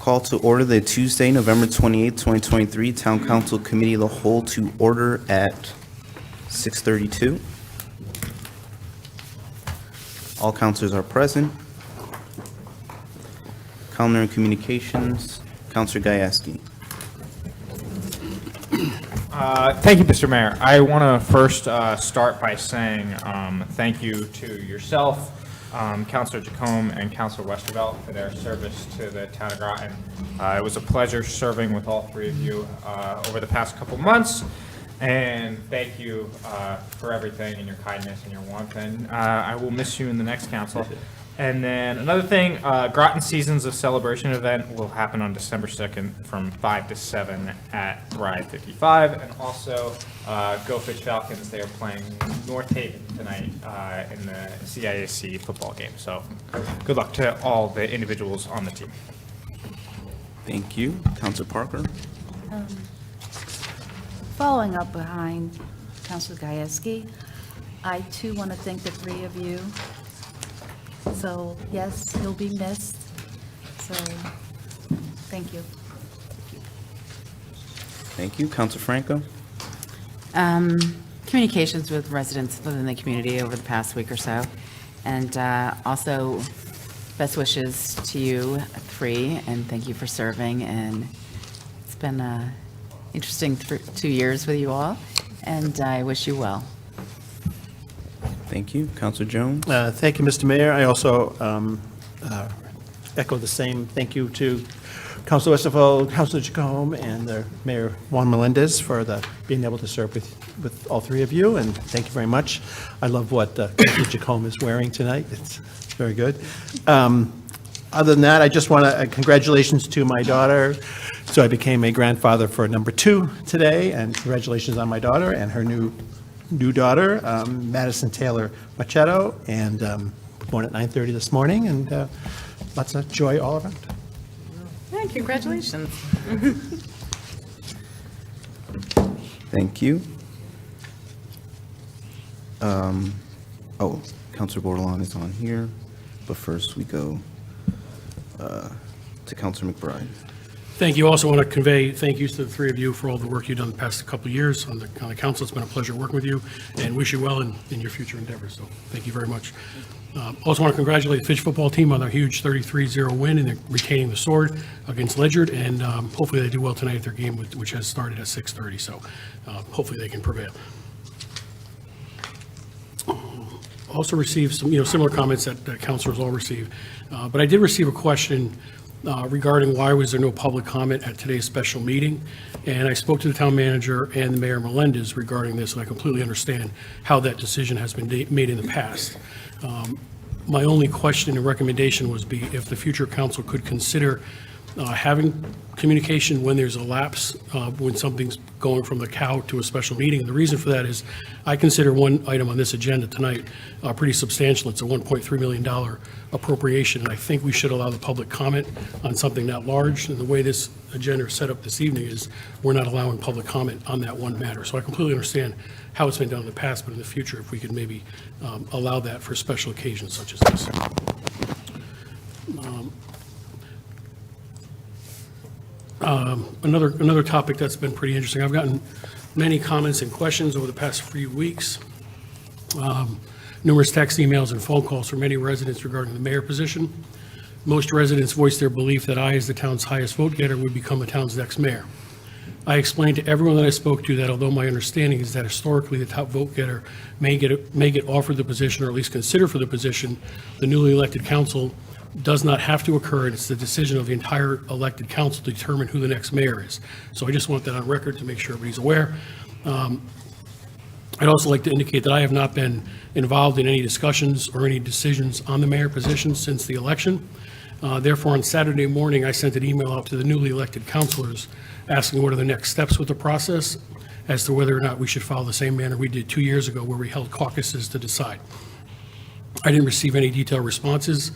Call to order the Tuesday, November 28th, 2023 Town Council Committee of the Whole to order at 6:32. All councilors are present. Calendar and Communications, Councilor Gajewski. Thank you, Mr. Mayor. I want to first start by saying thank you to yourself, Councilor Jacome, and Councilor Westervelt for their service to the town of Groton. It was a pleasure serving with all three of you over the past couple months, and thank you for everything and your kindness and your warmth, and I will miss you in the next council. And then another thing, Groton Seasons of Celebration event will happen on December 2nd from 5 to 7 at Thrive 55. And also, Go Fish Falcons, they are playing North Haven tonight in the CIAC football game. So good luck to all the individuals on the team. Thank you. Councilor Parker. Following up behind Councilor Gajewski, I too want to thank the three of you. So, yes, he'll be missed. So, thank you. Thank you. Councilor Franco. Communications with residents within the community over the past week or so. And also, best wishes to you three, and thank you for serving. And it's been an interesting 2 years with you all, and I wish you well. Thank you. Councilor Jones. Thank you, Mr. Mayor. I also echo the same thank you to Councilor Westervelt, Councilor Jacome, and Mayor Juan Melendez for being able to serve with all three of you, and thank you very much. I love what Councilor Jacome is wearing tonight. It's very good. Other than that, I just want to congratulations to my daughter. So I became a grandfather for number 2 today, and congratulations on my daughter and her new daughter, Madison Taylor Machado, and born at 9:30 this morning, and lots of joy all around. Yeah, congratulations. Thank you. Councilor Bordelon is on here, but first we go to Councilor McBride. Thank you. Also want to convey thank yous to the three of you for all the work you've done the past couple of years on the council. It's been a pleasure working with you, and wish you well in your future endeavors. So thank you very much. Also want to congratulate the Fish football team on their huge 33-0 win and retaining the sword against Ledyard, and hopefully they do well tonight at their game, which has started at 6:30. So hopefully they can prevail. Also received some similar comments that councilors all receive, but I did receive a question regarding why was there no public comment at today's special meeting. And I spoke to the town manager and Mayor Melendez regarding this, and I completely understand how that decision has been made in the past. My only question and recommendation was if the future council could consider having communication when there's a lapse, when something's going from the cow to a special meeting. And the reason for that is I consider one item on this agenda tonight pretty substantial. It's a $1.3 million appropriation, and I think we should allow the public comment on something that large. And the way this agenda is set up this evening is we're not allowing public comment on that one matter. So I completely understand how it's been done in the past, but in the future, if we could maybe allow that for special occasions such as this. Another topic that's been pretty interesting. I've gotten many comments and questions over the past few weeks. Numerous text, emails, and phone calls from many residents regarding the mayor position. Most residents voiced their belief that I, as the town's highest vote getter, would become the town's next mayor. I explained to everyone that I spoke to that although my understanding is that historically the top vote getter may get offered the position, or at least considered for the position, the newly elected council does not have to occur, and it's the decision of the entire elected council to determine who the next mayor is. So I just want that on record to make sure everybody's aware. I'd also like to indicate that I have not been involved in any discussions or any decisions on the mayor position since the election. Therefore, on Saturday morning, I sent an email out to the newly elected councilors asking what are the next steps with the process as to whether or not we should follow the same manner we did 2 years ago where we held caucuses to decide. I didn't receive any detailed responses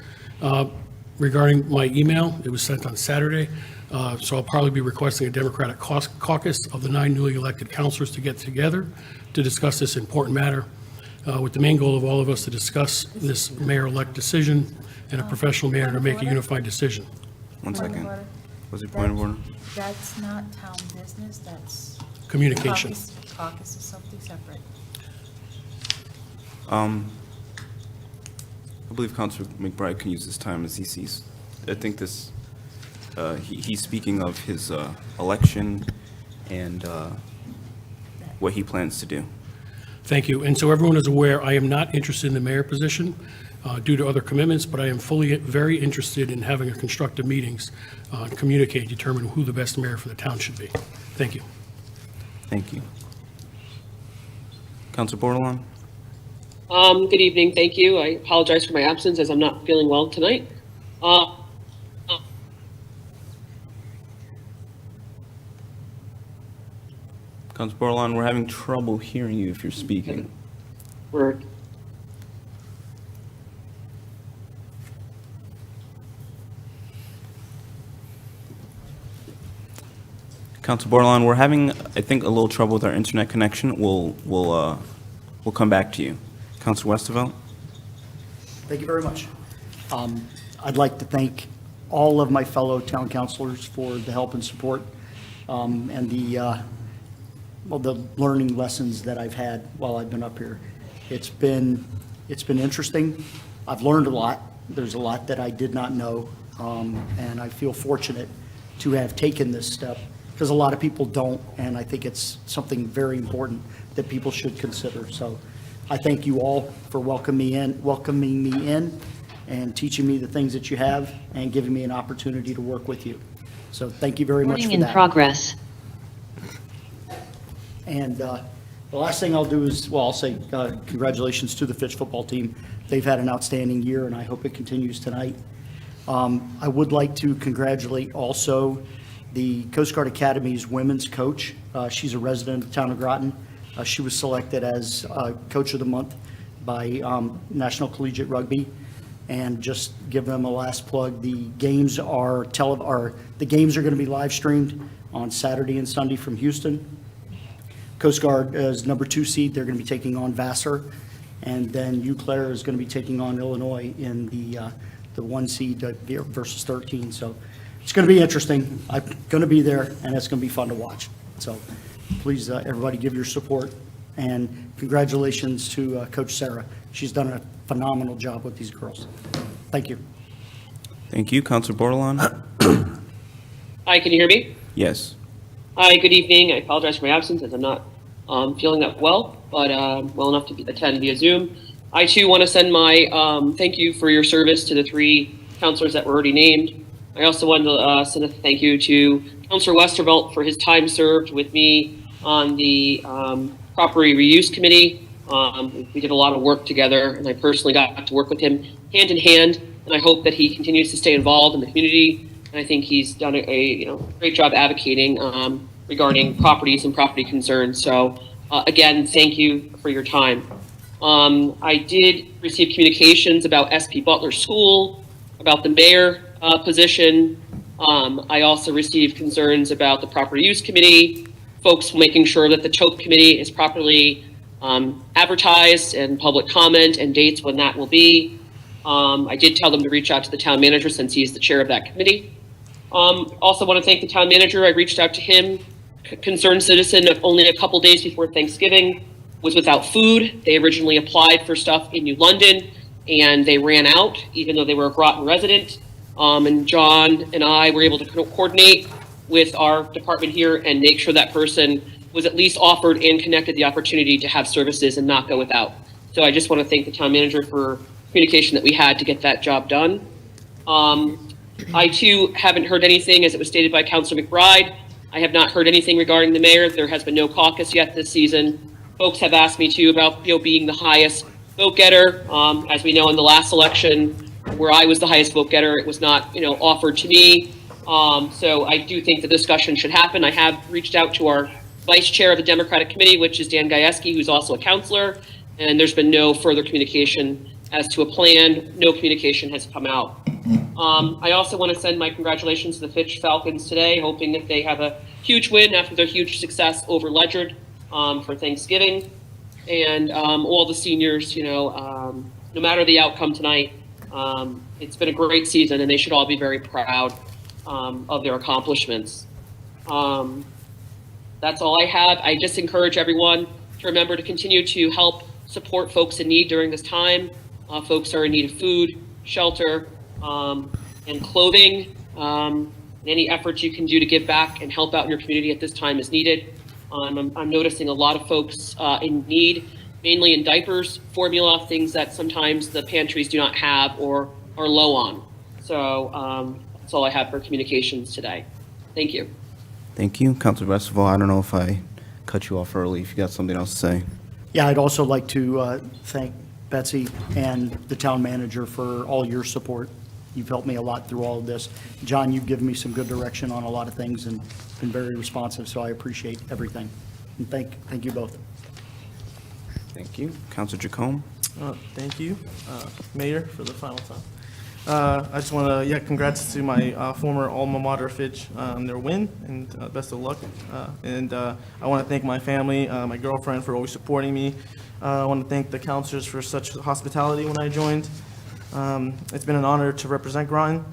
regarding my email. It was sent on Saturday, so I'll probably be requesting a Democratic caucus of the 9 newly elected councilors to get together to discuss this important matter, with the main goal of all of us to discuss this mayor-elect decision in a professional manner to make a unified decision. One second. Was it point of order? That's not town business, that's. Communication. Caucus is something separate. I believe Councilor McBride can use this time as he sees. I think this, he's speaking of his election and what he plans to do. Thank you. And so everyone is aware, I am not interested in the mayor position due to other commitments, but I am very interested in having a constructive meetings, communicate, determine who the best mayor for the town should be. Thank you. Thank you. Councilor Bordelon? Good evening, thank you. I apologize for my absence as I'm not feeling well tonight. Councilor Bordelon, we're having trouble hearing you if you're speaking. We're Councilor Bordelon, we're having, I think, a little trouble with our internet connection. We'll come back to you. Councilor Westervelt? Thank you very much. I'd like to thank all of my fellow town councilors for the help and support and the learning lessons that I've had while I've been up here. It's been interesting. I've learned a lot. There's a lot that I did not know, and I feel fortunate to have taken this step because a lot of people don't, and I think it's something very important that people should consider. So I thank you all for welcoming me in and teaching me the things that you have and giving me an opportunity to work with you. So thank you very much for that. In progress. And the last thing I'll do is, well, I'll say congratulations to the Fitch football team. They've had an outstanding year, and I hope it continues tonight. I would like to congratulate also the Coast Guard Academy's women's coach. She's a resident of the town of Groton. She was selected as Coach of the Month by National Collegiate Rugby. And just give them a last plug. The games are going to be live streamed on Saturday and Sunday from Houston. Coast Guard is number 2 seed. They're going to be taking on Vassar, and then Eau Claire is going to be taking on Illinois in the 1 seed versus 13. So it's going to be interesting. I'm going to be there, and it's going to be fun to watch. So please, everybody, give your support, and congratulations to Coach Sarah. She's done a phenomenal job with these girls. Thank you. Thank you. Councilor Bordelon? Hi, can you hear me? Yes. Hi, good evening. I apologize for my absence as I'm not feeling that well, but well enough to attend via Zoom. I too want to send my thank you for your service to the 3 counselors that were already named. I also wanted to send a thank you to Councilor Westervelt for his time served with me on the Property Reuse Committee. We did a lot of work together, and I personally got to work with him hand in hand, and I hope that he continues to stay involved in the community. And I think he's done a great job advocating regarding properties and property concerns. So again, thank you for your time. I did receive communications about SP Butler School, about the mayor position. I also received concerns about the Property Use Committee, folks making sure that the TOPE committee is properly advertised and public comment and dates when that will be. I did tell them to reach out to the town manager since he's the chair of that committee. Also want to thank the town manager. I reached out to him. Concerned citizen of only a couple days before Thanksgiving was without food. They originally applied for stuff in New London and they ran out, even though they were a Groton resident. And John and I were able to coordinate with our department here and make sure that person was at least offered and connected the opportunity to have services and not go without. So I just want to thank the town manager for communication that we had to get that job done. I too haven't heard anything, as it was stated by Councilor McBride. I have not heard anything regarding the mayor. There has been no caucus yet this season. Folks have asked me too about being the highest vote getter. As we know, in the last election, where I was the highest vote getter, it was not offered to me. So I do think the discussion should happen. I have reached out to our vice chair of the Democratic Committee, which is Dan Gajewski, who's also a counselor, and there's been no further communication as to a plan. No communication has come out. I also want to send my congratulations to the Fitch Falcons today, hoping that they have a huge win after their huge success over Ledgerd for Thanksgiving. And all the seniors, no matter the outcome tonight, it's been a great season and they should all be very proud. of their accomplishments. That's all I have. I just encourage everyone to remember to continue to help support folks in need during this time. Folks are in need of food, shelter, and clothing. Any efforts you can do to give back and help out in your community at this time is needed. I'm noticing a lot of folks in need, mainly in diapers, formula, things that sometimes the pantries do not have or are low on. So that's all I have for communications today. Thank you. Thank you. Councilor Westfall, I don't know if I cut you off early, if you got something else to say. Yeah, I'd also like to thank Betsy and the town manager for all your support. You've helped me a lot through all of this. John, you've given me some good direction on a lot of things and been very responsive, so I appreciate everything. And thank you both. Thank you. Councilor Jacome? Thank you, Mayor, for the final time. I just want to, congrats to my former alma mater, Fitch, on their win, and best of luck. And I want to thank my family, my girlfriend, for always supporting me. I want to thank the counselors for such hospitality when I joined. It's been an honor to represent Groton.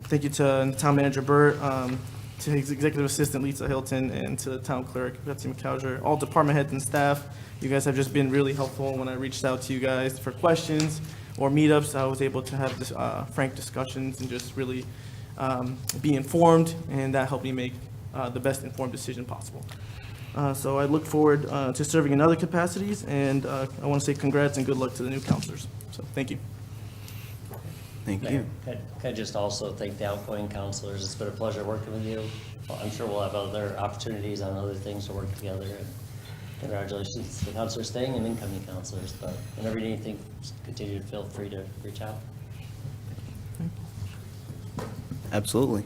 Thank you to Town Manager Burt, to his Executive Assistant Lisa Hilton, and to the Town Clerk Betsy McCouser, all department heads and staff. You guys have just been really helpful. When I reached out to you guys for questions or meetups, I was able to have this, frank discussions and just really be informed, and that helped me make the best informed decision possible. So I look forward to serving in other capacities, and I want to say congrats and good luck to the new counselors. So thank you. Thank you. Can I just also thank the outgoing counselors? It's been a pleasure working with you. Well, I'm sure we'll have other opportunities on other things to work together. And congratulations to the counselors staying and incoming counselors. But whenever you need anything, continue to feel free to reach out. Absolutely.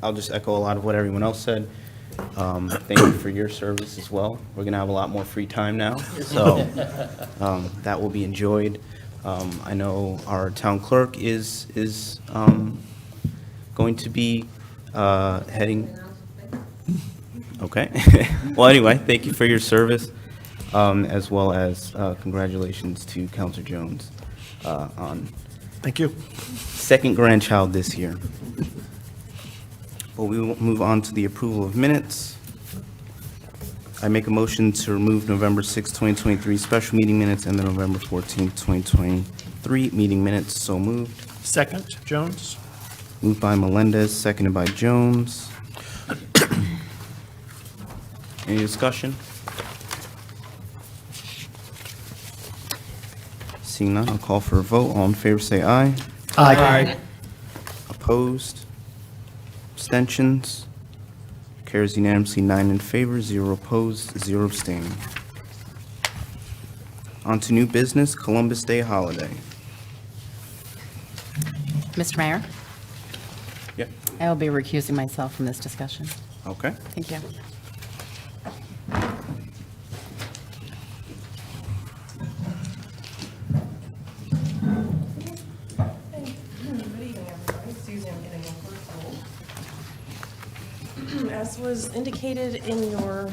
I'll just echo a lot of what everyone else said. Thank you for your service as well. We're going to have a lot more free time now, so that will be enjoyed. I know our town clerk is going to be heading. Okay. Well, anyway, thank you for your service, as well as congratulations to Councilor Jones on Thank you. second grandchild this year. Well, we will move on to the approval of minutes. I make a motion to remove November 6, 2023 special meeting minutes and the November 14, 2023 meeting minutes. So moved. Second, Jones? Moved by Melendez, seconded by Jones. Any discussion? Seeing none, I'll call for a vote. All in favor, say aye. Aye. Opposed? Abstentions? Carries unanimously, 9 in favor, 0 opposed, 0 abstaining. On to new business, Columbus Day holiday. Mr. Mayor, Yep. I will be recusing myself from this discussion. Okay. Thank you. Good evening, everybody. Susie, I'm getting a first. As was indicated in your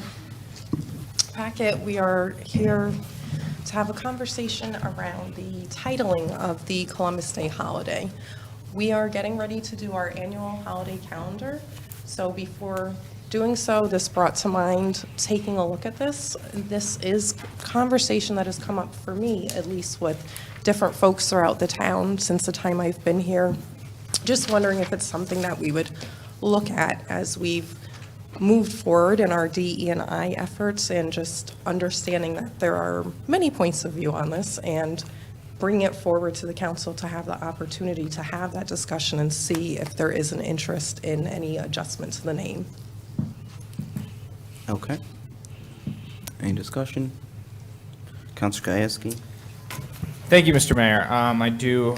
packet, we are here to have a conversation around the titling of the Columbus Day holiday. We are getting ready to do our annual holiday calendar. So before doing so, this brought to mind taking a look at this. This is conversation that has come up for me, at least with different folks throughout the town since the time I've been here. Just wondering if it's something that we would look at as we've moved forward in our DE&I efforts, and just understanding that there are many points of view on this, and bring it forward to the council to have the opportunity to have that discussion and see if there is an interest in any adjustment to the name. Okay. Any discussion? Councilor Gajewski? Thank you, Mr. Mayor. I do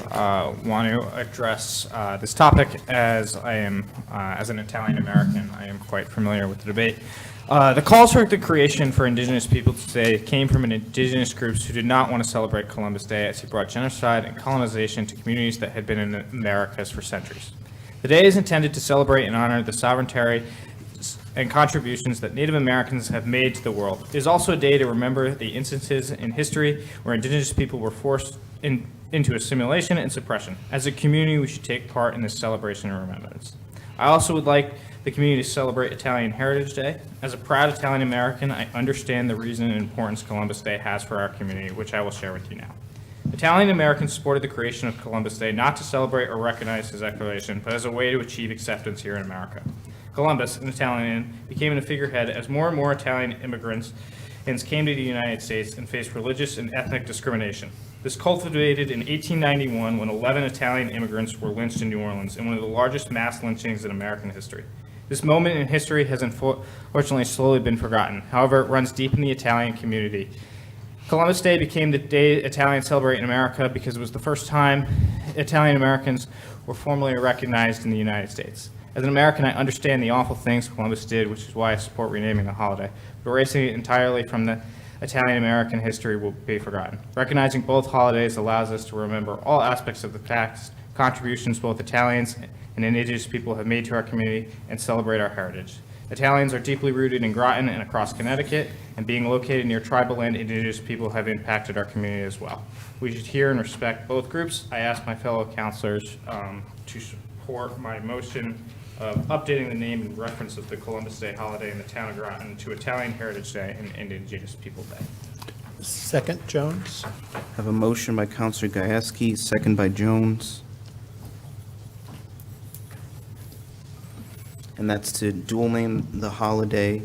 want to address this topic, as I am, as an Italian American, I am quite familiar with the debate. The calls for the creation for Indigenous Peoples Day came from indigenous groups who did not want to celebrate Columbus Day, as he brought genocide and colonization to communities that had been in the Americas for centuries. The day is intended to celebrate and honor the and contributions that Native Americans have made to the world. It is also a day to remember the instances in history where Indigenous people were forced into assimilation and suppression. As a community, we should take part in this celebration and remembrance. I also would like the community to celebrate Italian Heritage Day. As a proud Italian American, I understand the reason and importance Columbus Day has for our community, which I will share with you now. Italian Americans supported the creation of Columbus Day not to celebrate or recognize his declaration, but as a way to achieve acceptance here in America. Columbus, an Italian, became a figurehead as more and more Italian immigrants came to the United States and faced religious and ethnic discrimination. This culminated in 1891 when 11 Italian immigrants were lynched in New Orleans in one of the largest mass lynchings in American history. This moment in history has unfortunately slowly been forgotten. However, it runs deep in the Italian community. Columbus Day became the day Italians celebrate in America because it was the first time Italian Americans were formally recognized in the United States. As an American, I understand the awful things Columbus did, which is why I support renaming the holiday. But erasing it entirely from the Italian American history will be forgotten. Recognizing both holidays allows us to remember all aspects of the past contributions both Italians and Indigenous people have made to our community and celebrate our heritage. Italians are deeply rooted in Groton and across Connecticut, and being located near tribal land, Indigenous people have impacted our community as well. We should hear and respect both groups. I ask my fellow councilors to support my motion of updating the name and reference of the Columbus Day holiday in the town of Groton to Italian Heritage Day and Indigenous People Day. Second, Jones. I have a motion by Counselor Gajewski, second by Jones. And that's to dual name the holiday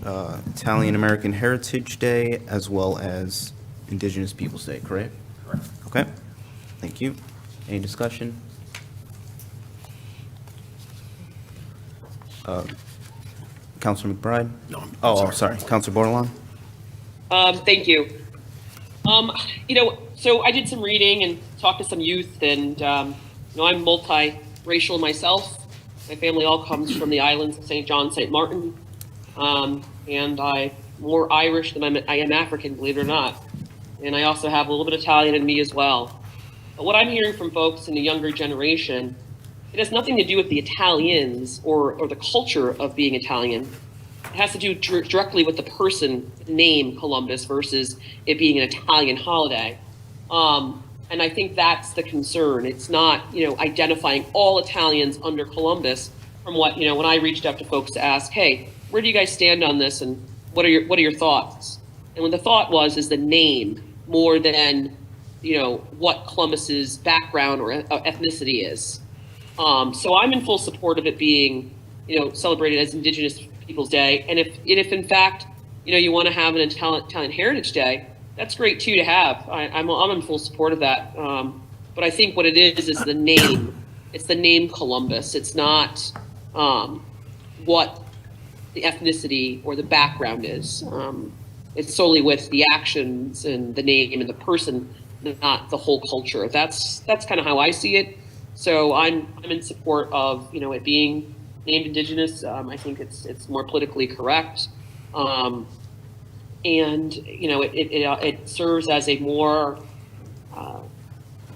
Italian American Heritage Day as well as Indigenous Peoples Day, correct? Correct. Okay, thank you. Any discussion? Counselor McBride? No, I'm Oh, sorry. Counselor Bordelon? Thank you. So I did some reading and talked to some youth, and I'm multiracial myself. My family all comes from the islands of St. John, St. Martin, and I'm more Irish than I am African, believe it or not. And I also have a little bit Italian in me as well. But what I'm hearing from folks in the younger generation, it has nothing to do with the Italians or the culture of being Italian. It has to do directly with the person name Columbus versus it being an Italian holiday. And I think that's the concern. It's not, identifying all Italians under Columbus from what, when I reached out to folks to ask, hey, where do you guys stand on this and what are your thoughts? And what the thought is the name more than, what Columbus's background or ethnicity is. So I'm in full support of it being, celebrated as Indigenous Peoples Day. And if in fact, you want to have an Italian Heritage Day, that's great too to have. I'm in full support of that. But I think what it is the name. It's the name Columbus. It's not what the ethnicity or the background is. It's solely with the actions and the name and the person, not the whole culture. That's kind of how I see it. So I'm in support of it being named Indigenous. I think it's more politically correct. And it serves as a more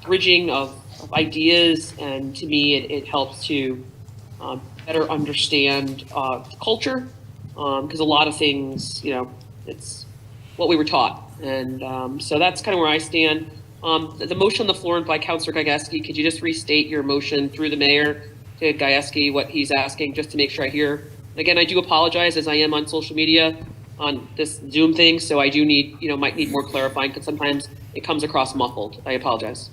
bridging of ideas, and to me it helps to better understand culture, because a lot of things it's what we were taught, and so that's kind of where I stand. The motion on the floor by Councilor Gajewski, could you just restate your motion through the mayor to Gajewski what he's asking, just to make sure I hear? Again, I do apologize as I am on social media on this Zoom thing, so I do need, might need more clarifying because sometimes it comes across muffled. I apologize.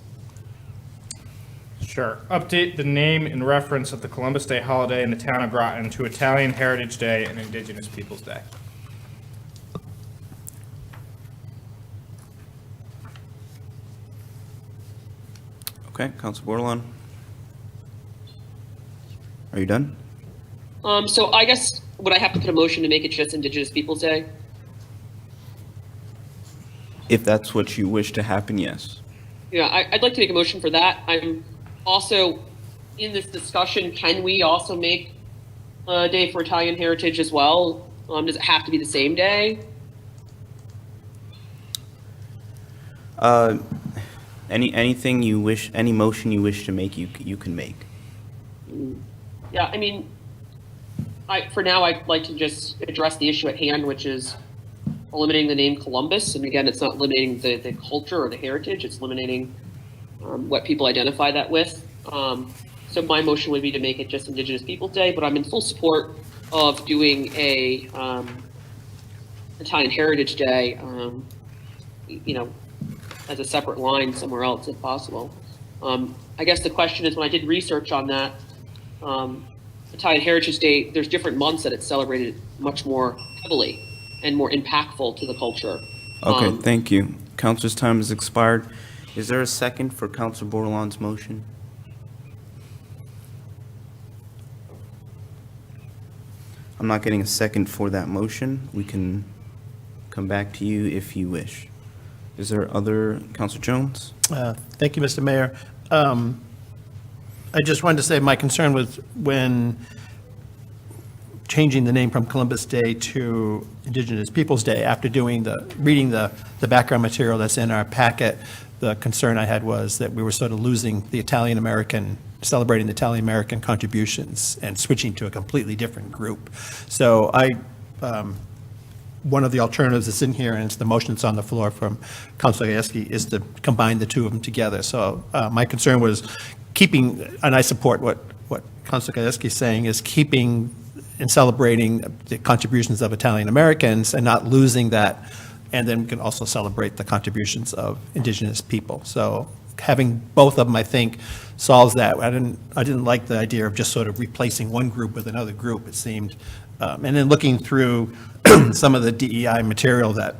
Sure. Update the name and reference of the Columbus Day holiday in the town of Groton to Italian Heritage Day and Indigenous Peoples Day. Okay, Counselor Bordelon? Are you done? So I guess, would I have to put a motion to make it just Indigenous Peoples Day? If that's what you wish to happen, yes. Yeah, I'd like to make a motion for that. I'm also, in this discussion, can we also make a day for Italian heritage as well? Does it have to be the same day? Anything you wish, any motion you wish to make, you can make. Yeah, I mean, For now, I'd like to just address the issue at hand, which is eliminating the name Columbus. And again, it's not eliminating the culture or the heritage, it's eliminating what people identify that with. So my motion would be to make it just Indigenous Peoples Day, but I'm in full support of doing a Italian Heritage Day, you know, as a separate line somewhere else if possible. I guess the question is, when I did research on that, Italian Heritage Day, there's different months that it's celebrated much more heavily and more impactful to the culture. Okay, thank you. Counselor's time has expired. Is there a second for Counselor Bordelon's motion? I'm not getting a second for that motion. We can come back to you if you wish. Is there other, Counselor Jones? Thank you, Mr. Mayor. I just wanted to say my concern was when changing the name from Columbus Day to Indigenous Peoples Day, after reading the background material that's in our packet, the concern I had was that we were sort of losing the celebrating the Italian-American contributions and switching to a completely different group. So one of the alternatives that's in here, and it's the motion that's on the floor from Councilor Gajewski, is to combine the two of them together. So my concern was keeping, and I support what Councilor Gajewski is saying, is keeping and celebrating the contributions of Italian Americans and not losing that. And then we can also celebrate the contributions of Indigenous people. So having both of them, I think, solves that. I didn't like the idea of just sort of replacing one group with another group, it seemed. And then looking through some of the DEI material that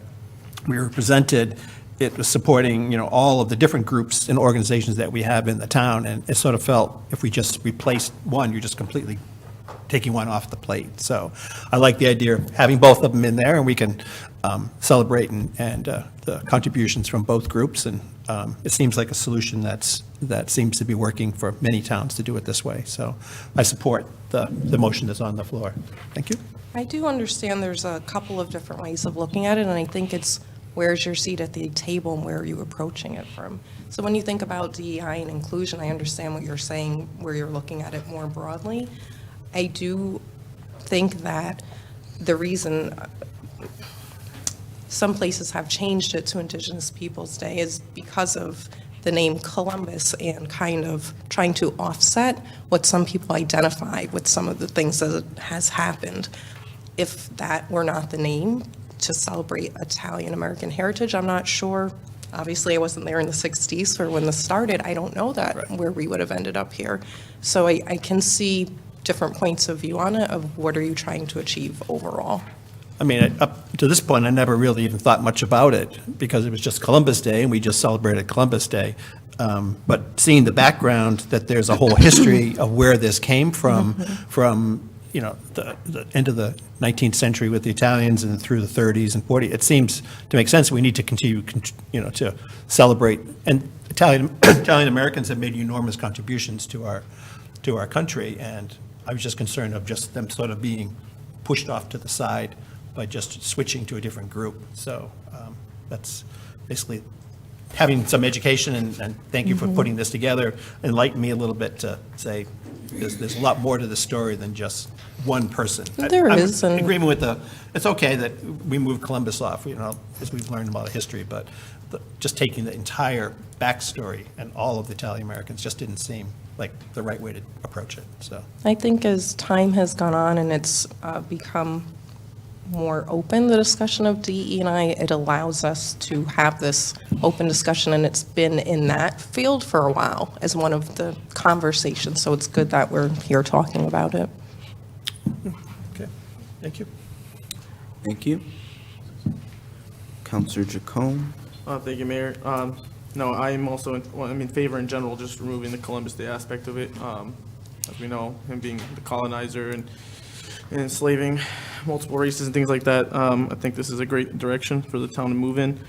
we were presented, it was supporting, all of the different groups and organizations that we have in the town. And it sort of felt if we just replaced one, you're just completely taking one off the plate. So I like the idea of having both of them in there, and we can celebrate and the contributions from both groups. And it seems like a solution that seems to be working for many towns to do it this way. So I support the motion that's on the floor. Thank you. I do understand there's a couple of different ways of looking at it, and I think it's where's your seat at the table and where are you approaching it from. So when you think about DEI and inclusion, I understand what you're saying, where you're looking at it more broadly. I do think that the reason some places have changed it to Indigenous Peoples Day is because of the name Columbus and kind of trying to offset what some people identify with some of the things that has happened. If that were not the name to celebrate Italian American heritage, I'm not sure. Obviously, I wasn't there in the 60s or when this started. I don't know that where we would have ended up here. So I can see different points of view on it, of what are you trying to achieve overall. I mean, up to this point, I never really even thought much about it because it was just Columbus Day and we just celebrated Columbus Day. But seeing the background that there's a whole history of where this came from the end of the 19th century with the Italians and through the 30s and 40s, it seems to make sense. We need to continue, to celebrate. And Italian Americans have made enormous contributions to our country, and I was just concerned of just them sort of being pushed off to the side by just switching to a different group. So that's basically having some education, and thank you for putting this together, enlightened me a little bit to say there's a lot more to the story than just one person. There is. I'm in agreement with it's okay that we moved Columbus off, as we've learned about history, but just taking the entire backstory and all of the Italian Americans just didn't seem like the right way to approach it. So I think as time has gone on and it's become more open, the discussion of DE&I, it allows us to have this open discussion, and it's been in that field for a while as one of the conversations. So it's good that we're here talking about it. okay, thank you. Thank you. Counselor Jacome? Thank you, Mayor. No, I'm also in favor in general, just removing the Columbus Day aspect of it. As we know, him being the colonizer and enslaving multiple races and things like that. I think this is a great direction for the town to move in.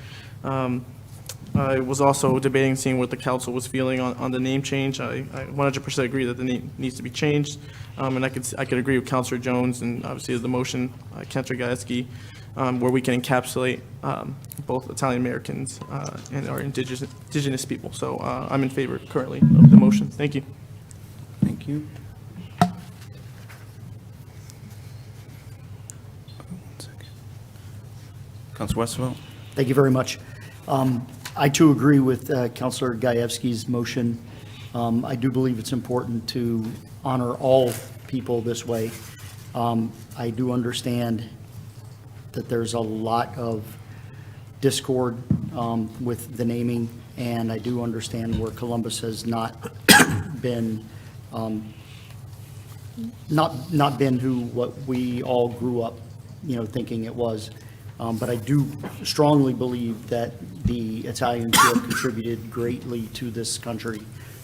I was also debating, seeing what the council was feeling on the name change. I 100% agree that the name needs to be changed. And I could agree with Councilor Jones and obviously the motion, Councilor Gajewski, where we can encapsulate both Italian Americans and our indigenous people. So I'm in favor currently of the motion. Thank you. Thank you. Counselor Westervelt? Thank you very much. I too agree with Counselor Gajewski's motion. I do believe it's important to honor all people this way. I do understand that there's a lot of discord with the naming, and I do understand where Columbus has not been, not been what we all grew up, thinking it was. But I do strongly believe that the Italians who have contributed greatly to this country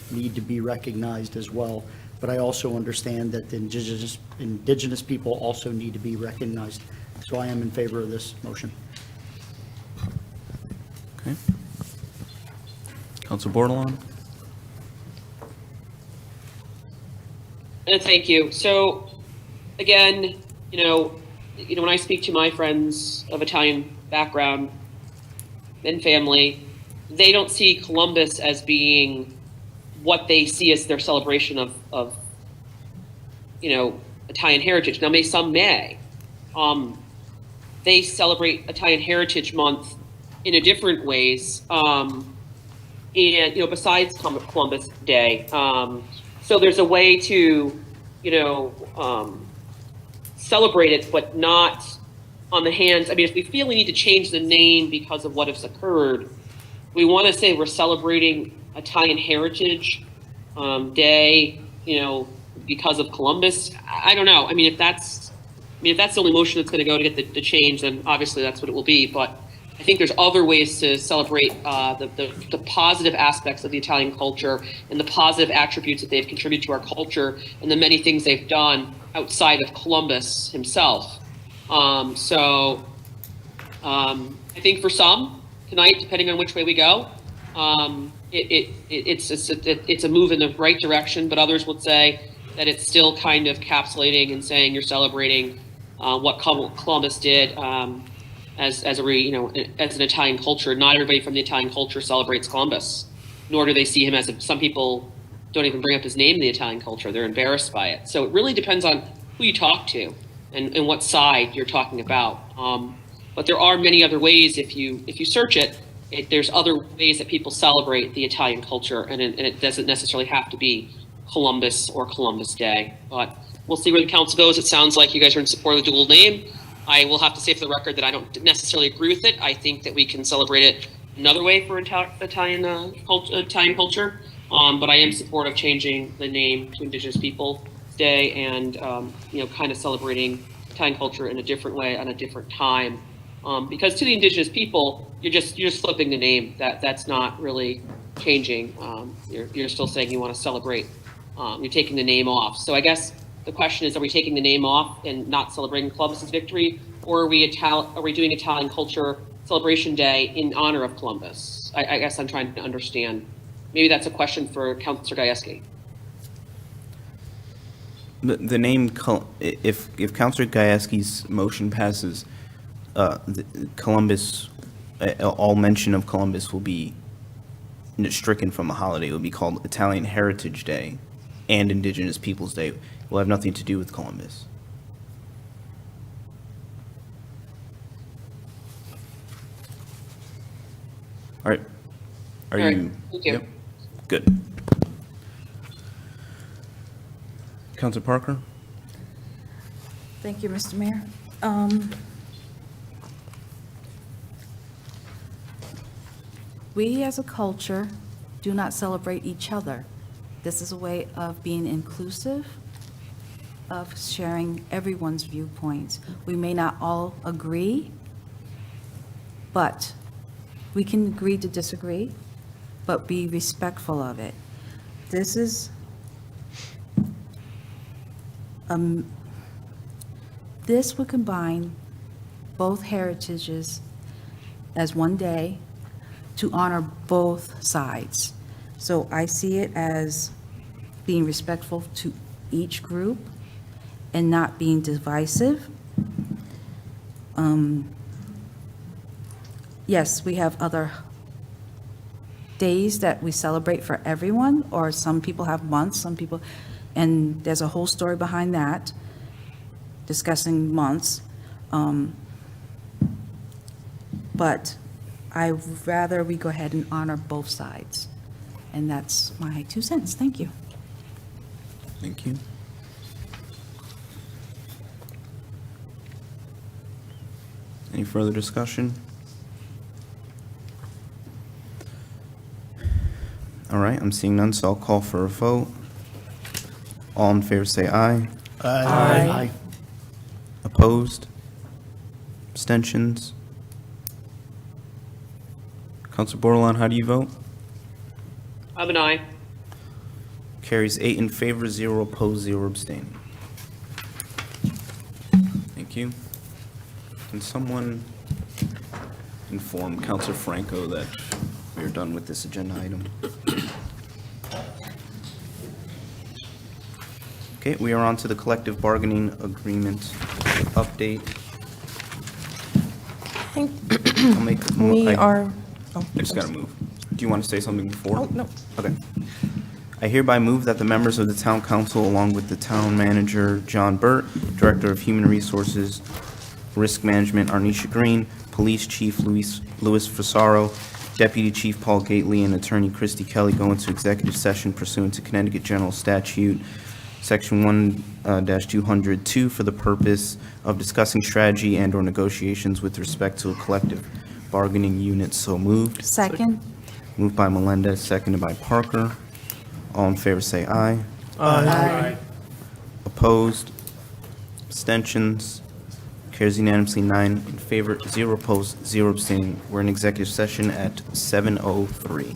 need to be recognized as well. But I also understand that the indigenous people also need to be recognized. So I am in favor of this motion. Okay. Counselor Bordelon? Thank you. So, again, when I speak to my friends of Italian background and family, they don't see Columbus as being what they see as their celebration of Italian heritage. Now, some may. They celebrate Italian Heritage Month in a different ways, and besides Columbus Day. So there's a way to, celebrate it, but not on the hands. I mean, if we feel we need to change the name because of what has occurred, we want to say we're celebrating Italian Heritage Day, because of Columbus. I don't know. I mean, if that's the only motion that's going to go to get the change, then obviously that's what it will be. But I think there's other ways to celebrate the positive aspects of the Italian culture and the positive attributes that they've contributed to our culture and the many things they've done outside of Columbus himself. I think for some tonight, depending on which way we go, it's a move in the right direction. But others would say that it's still kind of capsulating and saying you're celebrating what Columbus did. As an Italian culture. Not everybody from the Italian culture celebrates Columbus, nor do they see him as some people don't even bring up his name in the Italian culture. They're embarrassed by it. So it really depends on who you talk to and what side you're talking about. But there are many other ways. If you search it, there's other ways that people celebrate the Italian culture, and it doesn't necessarily have to be Columbus or Columbus Day. But we'll see where the council goes. It sounds like you guys are in support of the dual name. I will have to say for the record that I don't necessarily agree with it. I think that we can celebrate it another way for Italian culture. But I am supportive of changing the name to Indigenous Peoples Day and kind of celebrating Italian culture in a different way at a different time. Because to the Indigenous people, you're just flipping the name. That's not really changing. You're still saying you want to celebrate. You're taking the name off. So I guess the question is, are we taking the name off and not celebrating Columbus's victory, or are we doing Italian Culture Celebration Day in honor of Columbus? I guess I'm trying to understand. Maybe that's a question for Councilor Gajewski. The name, if Councilor Gajewski's motion passes, Columbus, all mention of Columbus will be stricken from a holiday. It will be called Italian Heritage Day and Indigenous Peoples Day. Will have nothing to do with Columbus. All right. Are All right. you? Thank you. Yep. Good. Councilor Parker? Thank you, Mr. Mayor. We as a culture do not celebrate each other. This is a way of being inclusive, of sharing everyone's viewpoints. We may not all agree, but we can agree to disagree, but be respectful of it. This is, this would combine both heritages as one day to honor both sides. So I see it as being respectful to each group and not being divisive. Yes, we have other days that we celebrate for everyone, or some people have months, some people, and there's a whole story behind that, discussing months. but I'd rather we go ahead and honor both sides. And that's my 2 cents. Thank you. Thank you. Any further discussion? All right, I'm seeing none, so I'll call for a vote. All in favor say aye. Aye. Opposed? Abstentions? Counselor Bordelon, how do you vote? I'm an aye. Carries 8 in favor, 0 opposed, 0 abstaining. Thank you. Can someone inform Counselor Franco that we are done with this agenda item? Okay, we are on to the collective bargaining agreement update. I'll make a mo- We I- are, oh, I just gotta move. Do you want to say something before? oh, no. Okay. I hereby move that the members of the town council, along with the town manager, John Burt, Director of Human Resources, Risk Management, Arnisha Green, Police Chief Louis Fasaro, Deputy Chief Paul Gately, and Attorney Christy Kelly go into executive session pursuant to Connecticut General Statute, Section 1-202, for the purpose of discussing strategy and/or negotiations with respect to a collective bargaining unit. So moved. Second? Moved by Melendez, seconded by Parker. All in favor say aye. Aye. Opposed? Abstentions? Carries unanimously, 9 in favor, 0 opposed, 0 abstaining. We're in executive session at 7:03.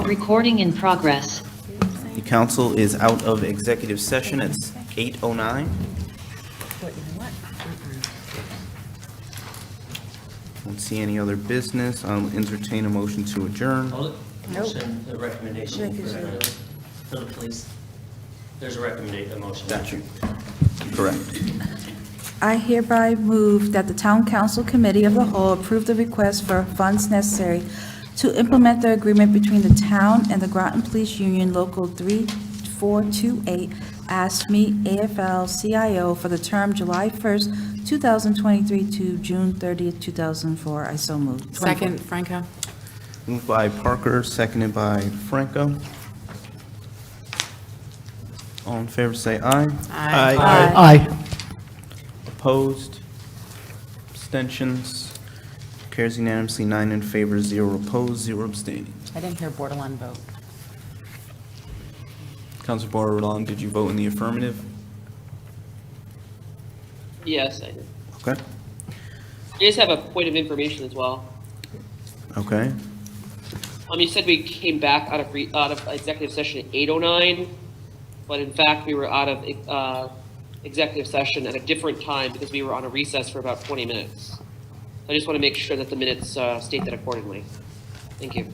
Recording in progress. The council is out of executive session. It's 8:09. Don't see any other business. I'll entertain a motion to adjourn. Hold it. Motion, the recommendation for the police. There's a motion. Got you. Correct. I hereby move that the Town Council Committee of the Whole approve the request for funds necessary to implement the agreement between the town and the Groton Police Union Local 3428 ASME AFL-CIO for the term July 1st, 2023 to June 30th, 2004. I so move. Second, Franco. Moved by Parker, seconded by Franco. All in favor, say aye. Aye. Opposed? Abstentions? Carries unanimously, 9 in favor, 0 opposed, 0 abstaining. I didn't hear borderline vote. Councilor Bordelon, did you vote in the affirmative? Yes, I did. Okay. I just have a point of information as well. Okay. You said we came back out of executive session at 8:09, but in fact, we were out of executive session at a different time because we were on a recess for about 20 minutes. I just want to make sure that the minutes state that accordingly. Thank you.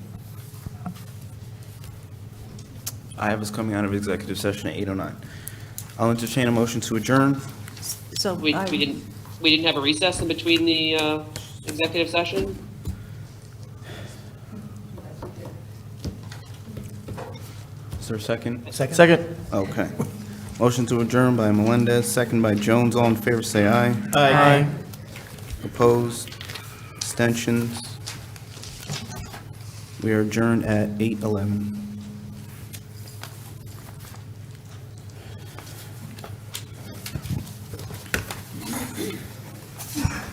I have us coming out of executive session at 8:09. I'll entertain a motion to adjourn. So We didn't have a recess in between the executive session? Is there a second? Second. Okay. Motion to adjourn by Melendez, second by Jones. All in favor, say aye. Aye. Opposed? Abstentions? We are adjourned at 8:11.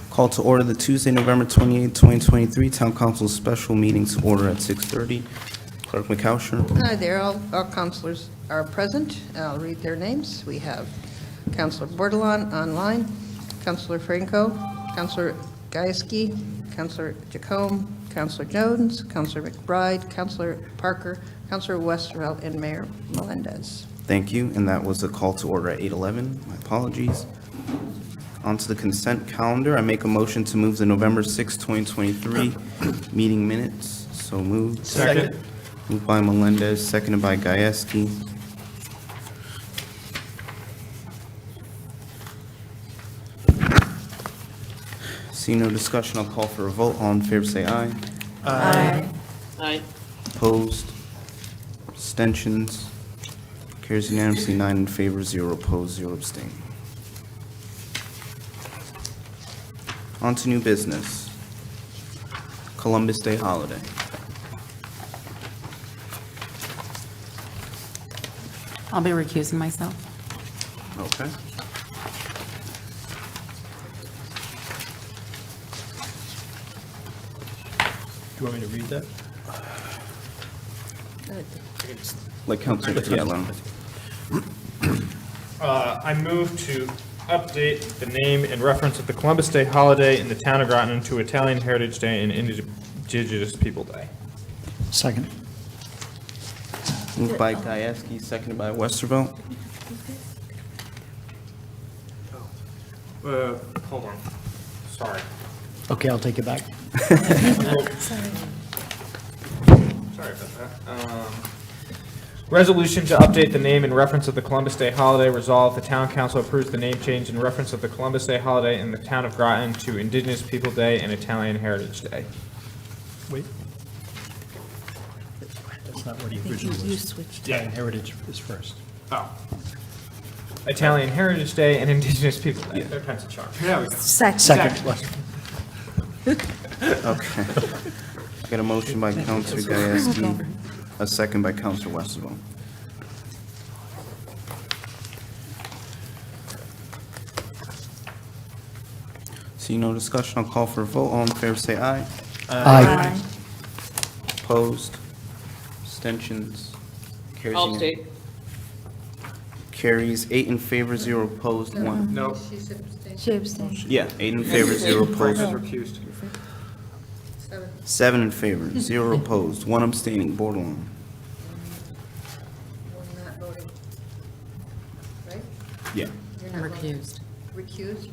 Call to order the Tuesday, November 28, 2023 Town Council Special Meeting to order at 6:30. Clerk McCousher. Hi there, all councilors are present. I'll read their names. We have Councilor Bordelon online, Councilor Franco, Councilor Gieske, Councilor Jacome, Councilor Jones, Councilor McBride, Councilor Parker, Councilor Westervelt, and Mayor Melendez. Thank you, and that was a call to order at 8:11. My apologies. On to the consent calendar. I make a motion to move the November 6, 2023 meeting minutes. So moved. Second. Moved by Melendez, seconded by Gieske. See no discussion, I'll call for a vote. All in favor, say aye. Aye. Aye. Opposed? Abstentions? Carries unanimously, 9 in favor, 0 opposed, 0 abstaining. On to new business. Columbus Day holiday. I'll be recusing myself. Okay. Do you want me to read that? Like Councilor, yeah, let him. I move to update the name and reference of the Columbus Day holiday in the town of Groton to Italian Heritage Day and Indigenous People Day. Second. Moved by Gieske, seconded by Westervelt. Hold on. Sorry. Okay, I'll take it back. Sorry about that. Resolution to update the name and reference of the Columbus Day holiday. Resolved, the town council approves the name change in reference of the Columbus Day holiday in the town of Groton to Indigenous People Day and Italian Heritage Day. Wait. That's not what he originally You was. switched. Italian Heritage is first. Oh. Italian Heritage Day and Indigenous People Day. Third time's a charm. There we go. Second. Okay. I got a motion by Councilor Gieske, a second by Councilor Westervelt. See no discussion, I'll call for a vote. All in favor, say aye. Aye. Opposed? Abstentions? Carries I'll unan- abstain. Carries 8 in favor, 0 opposed, 1. No. She abstained. Yeah, 8 in favor, 0 Frank is opposed. recused. 7 in favor, 0 opposed, 1 abstaining. Bordelon. have a Recused. recuse?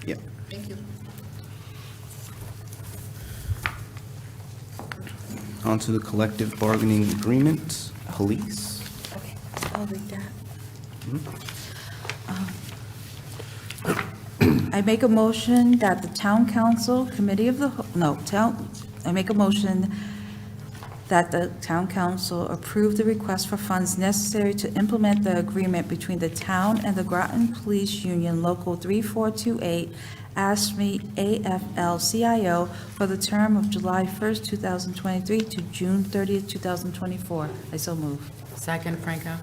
Yep. Thank you. On to the collective bargaining agreement, police. Okay, I'll read that. I make a motion that the town council committee of the, I make a motion that the town council approve the request for funds necessary to implement the agreement between the town and the Groton Police Union Local 3428 ASME AFL-CIO for the term of July 1st, 2023 to June 30th, 2024. I so move. Second, Franco.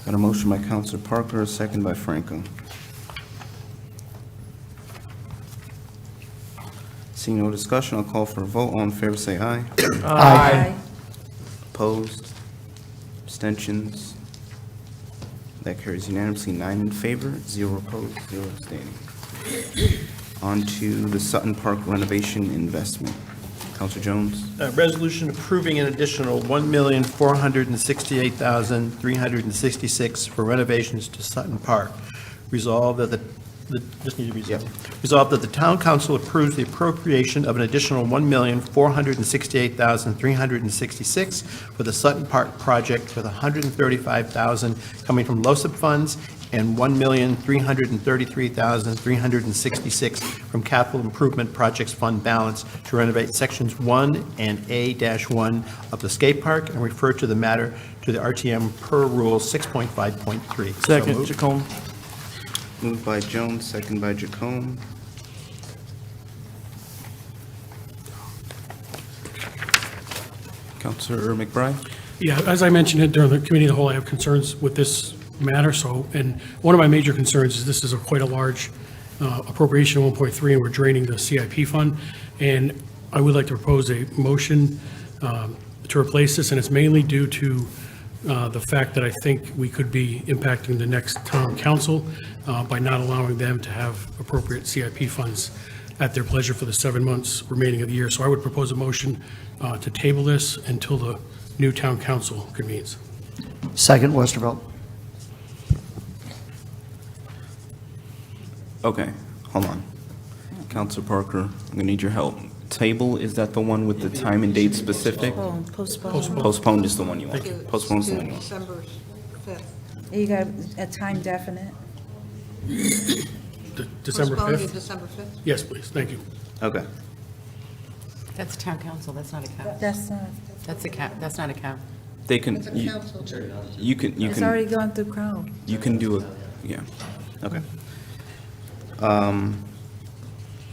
Got a motion by Counselor Parker, a second by Franco. Seeing no discussion, I'll call for a vote. All in favor, say aye. Aye. Opposed? Abstentions? That carries unanimously, 9 in favor, 0 opposed, 0 abstaining. On to the Sutton Park renovation investment. Counselor Jones? A resolution approving an additional $1,468,366 for renovations to Sutton Park. Resolved that just need to resolve. Yep. Resolved that the town council approves the appropriation of an additional $1,468,366 for the Sutton Park project, with $135,000 coming from LoSiP funds and $1,333,366 from capital improvement projects fund balance to renovate sections 1 and A-1 of the skate park, and refer to the matter to the RTM per rule 6.5.3. Second, Jacome. Moved by Jones, second by Jacome. Counselor McBride? Yeah, as I mentioned during the committee of the whole, I have concerns with this matter, and one of my major concerns is this is quite a large appropriation of 1.3, and we're draining the CIP fund, and I would like to propose a motion to replace this, and it's mainly due to the fact that I think we could be impacting the next town council by not allowing them to have appropriate CIP funds at their pleasure for the 7 months remaining of the year. So I would propose a motion to table this until the new town council convenes. Second, Westervelt. Okay, hold on. Counselor Parker, I'm gonna need your help. Table, is that the one with the time and date specific? Postpone. Postponed is the one you want. Postponed is the one you want. December 5th. You got a time definite? December Postpone to 5th? December 5th? Yes, please, thank you. Okay. That's town council, that's not a cow. That's not, That's not a cow. They can, It's a you council. it's already going through crowd. you can do a, yeah, okay.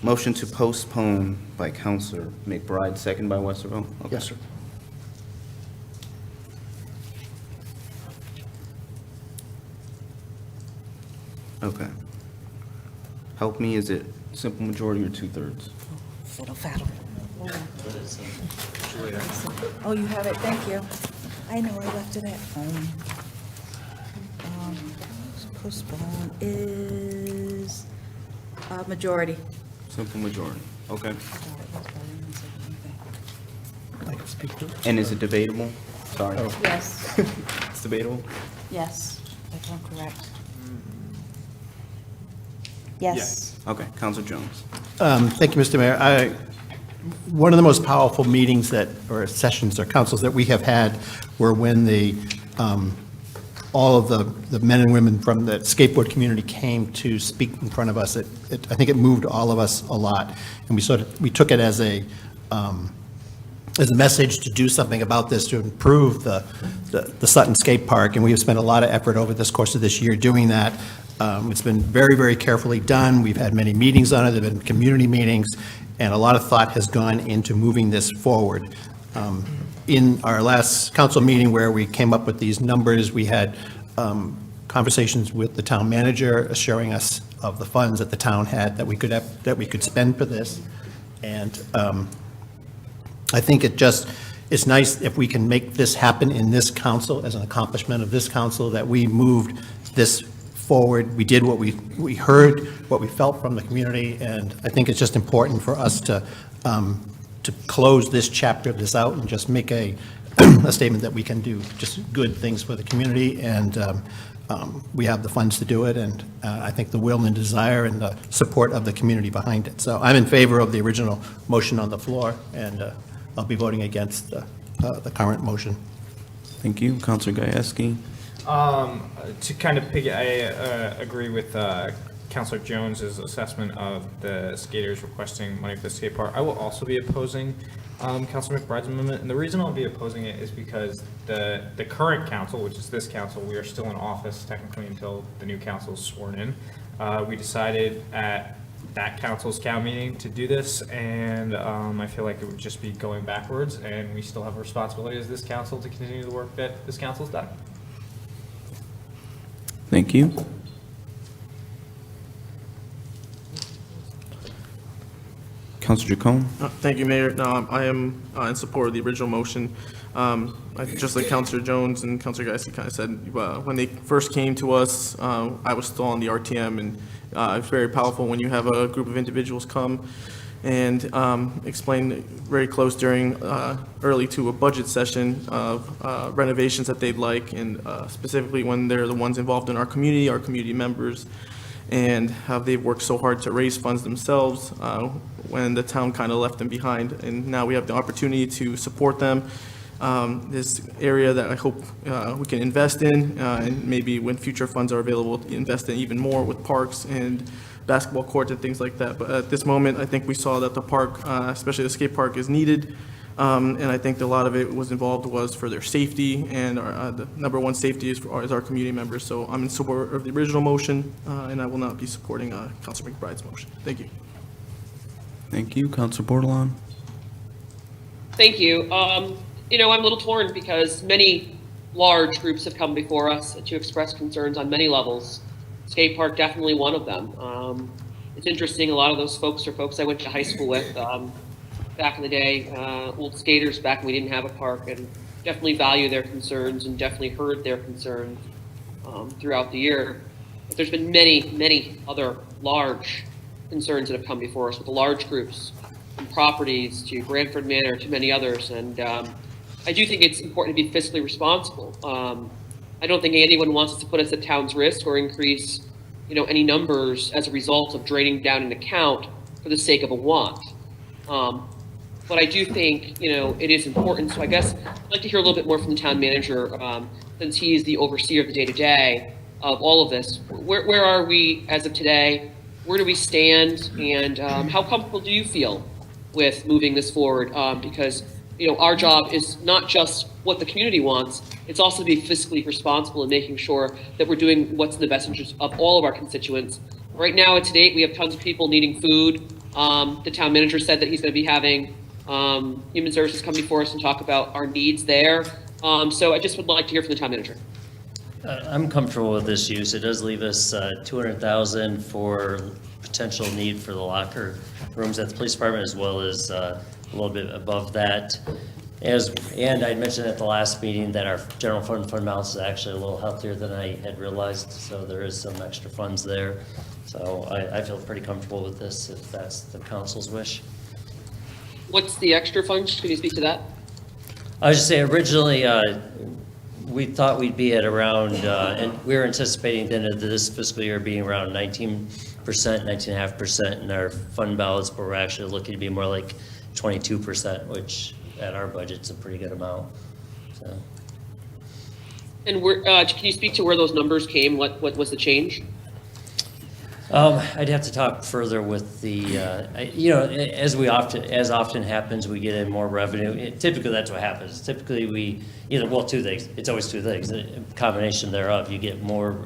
Motion to postpone by Counselor McBride, second by Westervelt? Okay. Yes, sir. Okay. Help me, is it simple majority or 2/3? Fiddle faddle. Oh, you have it, thank you. I know, I left it at home. Postpone is majority. Simple majority, okay. I can speak to it. And is it debatable? Sorry. Yes, It's debatable? yes, if I'm correct. Yes. Okay, Counselor Jones. Thank you, Mr. Mayor. One of the most powerful meetings or sessions or councils that we have had were when all of the men and women from the skateboard community came to speak in front of us. I think it moved all of us a lot, and we took it as a message to do something about this, to improve the Sutton Skate Park, and we have spent a lot of effort over this course of this year doing that. It's been very, very carefully done. We've had many meetings on it. There have been community meetings, and a lot of thought has gone into moving this forward. In our last council meeting where we came up with these numbers, we had conversations with the town manager assuring us of the funds that the town had that we could spend for this. And I think it's nice if we can make this happen in this council, as an accomplishment of this council, that we moved this forward. We did what we heard, what we felt from the community, and I think it's just important for us to close this chapter of this out and just make a a statement that we can do just good things for the community, and we have the funds to do it, and I think the will and desire and the support of the community behind it. So I'm in favor of the original motion on the floor, and I'll be voting against the current motion. Thank you. Counselor Gajewski. To kind of I agree with Counselor Jones's assessment of the skaters requesting money for the skate park. I will also be opposing Counselor McBride's amendment, and the reason I'll be opposing it is because the current council, which is this council, we are still in office technically until the new council is sworn in. We decided at that council's town meeting to do this, and I feel like it would just be going backwards, and we still have a responsibility as this council to continue the work that this council's done. Thank you. Counselor Jacome. Thank you, Mayor. I am in support of the original motion. Just like Counselor Jones and Counselor Geisty kind of said, when they first came to us, I was still on the RTM, and it's very powerful when you have a group of individuals come and explain very close during early to a budget session of renovations that they'd like, and specifically when they're the ones involved in our community members, and how they've worked so hard to raise funds themselves when the town kind of left them behind. And now we have the opportunity to support them. This area that I hope we can invest in, and maybe when future funds are available, invest in even more with parks and basketball courts and things like that. But at this moment, I think we saw that the park, especially the skate park, is needed. And I think a lot of it was for their safety, and the number one safety is our community members. So I'm in support of the original motion, and I will not be supporting Councilor McBride's motion. Thank you. Thank you. Counselor Bordelon. Thank you. I'm a little torn because many large groups have come before us to express concerns on many levels. Skate park, definitely one of them. It's interesting, a lot of those folks are folks I went to high school with back in the day, old skaters back when we didn't have a park, and definitely value their concerns and definitely heard their concerns throughout the year. But there's been many, many other large concerns that have come before us with the large groups, from properties to Branford Manor to many others, and I do think it's important to be fiscally responsible. I don't think anyone wants us to put us at town's risk or increase, any numbers as a result of draining down an account for the sake of a want. But I do think, it is important. So I guess I'd like to hear a little bit more from the town manager, since he is the overseer of the day-to-day of all of this. Where are we as of today? Where do we stand? And how comfortable do you feel with moving this forward? Because, our job is not just what the community wants, it's also to be fiscally responsible and making sure that we're doing what's in the best interest of all of our constituents. Right now, to date, we have tons of people needing food. The town manager said that he's going to be having Human Services come before us and talk about our needs there. So I just would like to hear from the town manager. I'm comfortable with this use. It does leave us $200,000 for potential need for the locker rooms at the police department, as well as a little bit above that. And I mentioned at the last meeting that our general fund balance is actually a little healthier than I had realized, so there is some extra funds there. So I feel pretty comfortable with this, if that's the council's wish. What's the extra funds? Can you speak to that? I was just saying, originally, we thought we'd be at around, and we were anticipating the end of this fiscal year being around 19%, 19.5% in our fund balance, but we're actually looking to be more like 22%, which at our budget's a pretty good amount. So. And can you speak to where those numbers came? What was the change? I'd have to talk further with the, as often happens, we get in more revenue. Typically, that's what happens. Typically, two things. It's always two things. A combination thereof. You get more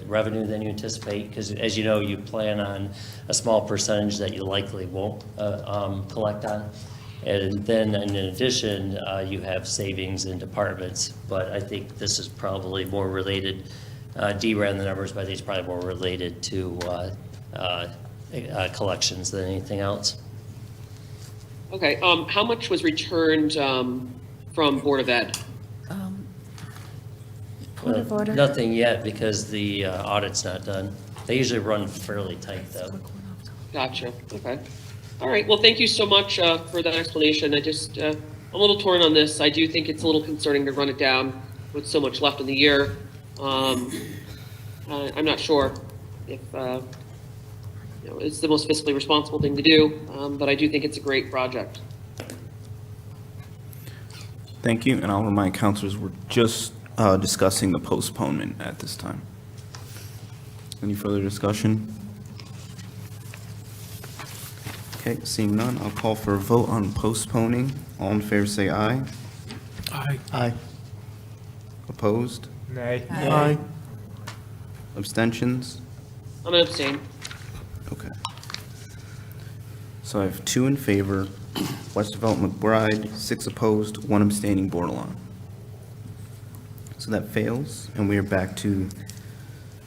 revenue than you anticipate because, as you know, you plan on a small percentage that you likely won't collect on. And then, in addition, you have savings in departments. But I think this is probably more related. Dee ran the numbers, but I think it's probably more related to collections than anything else. Okay. How much was returned from Board of Ed? Point of order. Nothing yet because the audit's not done. They usually run fairly tight, though. Gotcha. Okay. All right. Well, thank you so much for that explanation. I just I'm a little torn on this. I do think it's a little concerning to run it down with so much left in the year. I'm not sure if it's the most fiscally responsible thing to do, but I do think it's a great project. Thank you, and I'll remind councilors, we're just discussing the postponement at this time. Any further discussion? Okay, seeing none, I'll call for a vote on postponing. All in favor say aye. Aye. Aye. Opposed? Nay. Aye. Abstentions? I'm going to abstain. Okay. So I have 2 in favor, Westervelt, McBride, 6 opposed, 1 abstaining, Bordelon. So that fails, and we are back to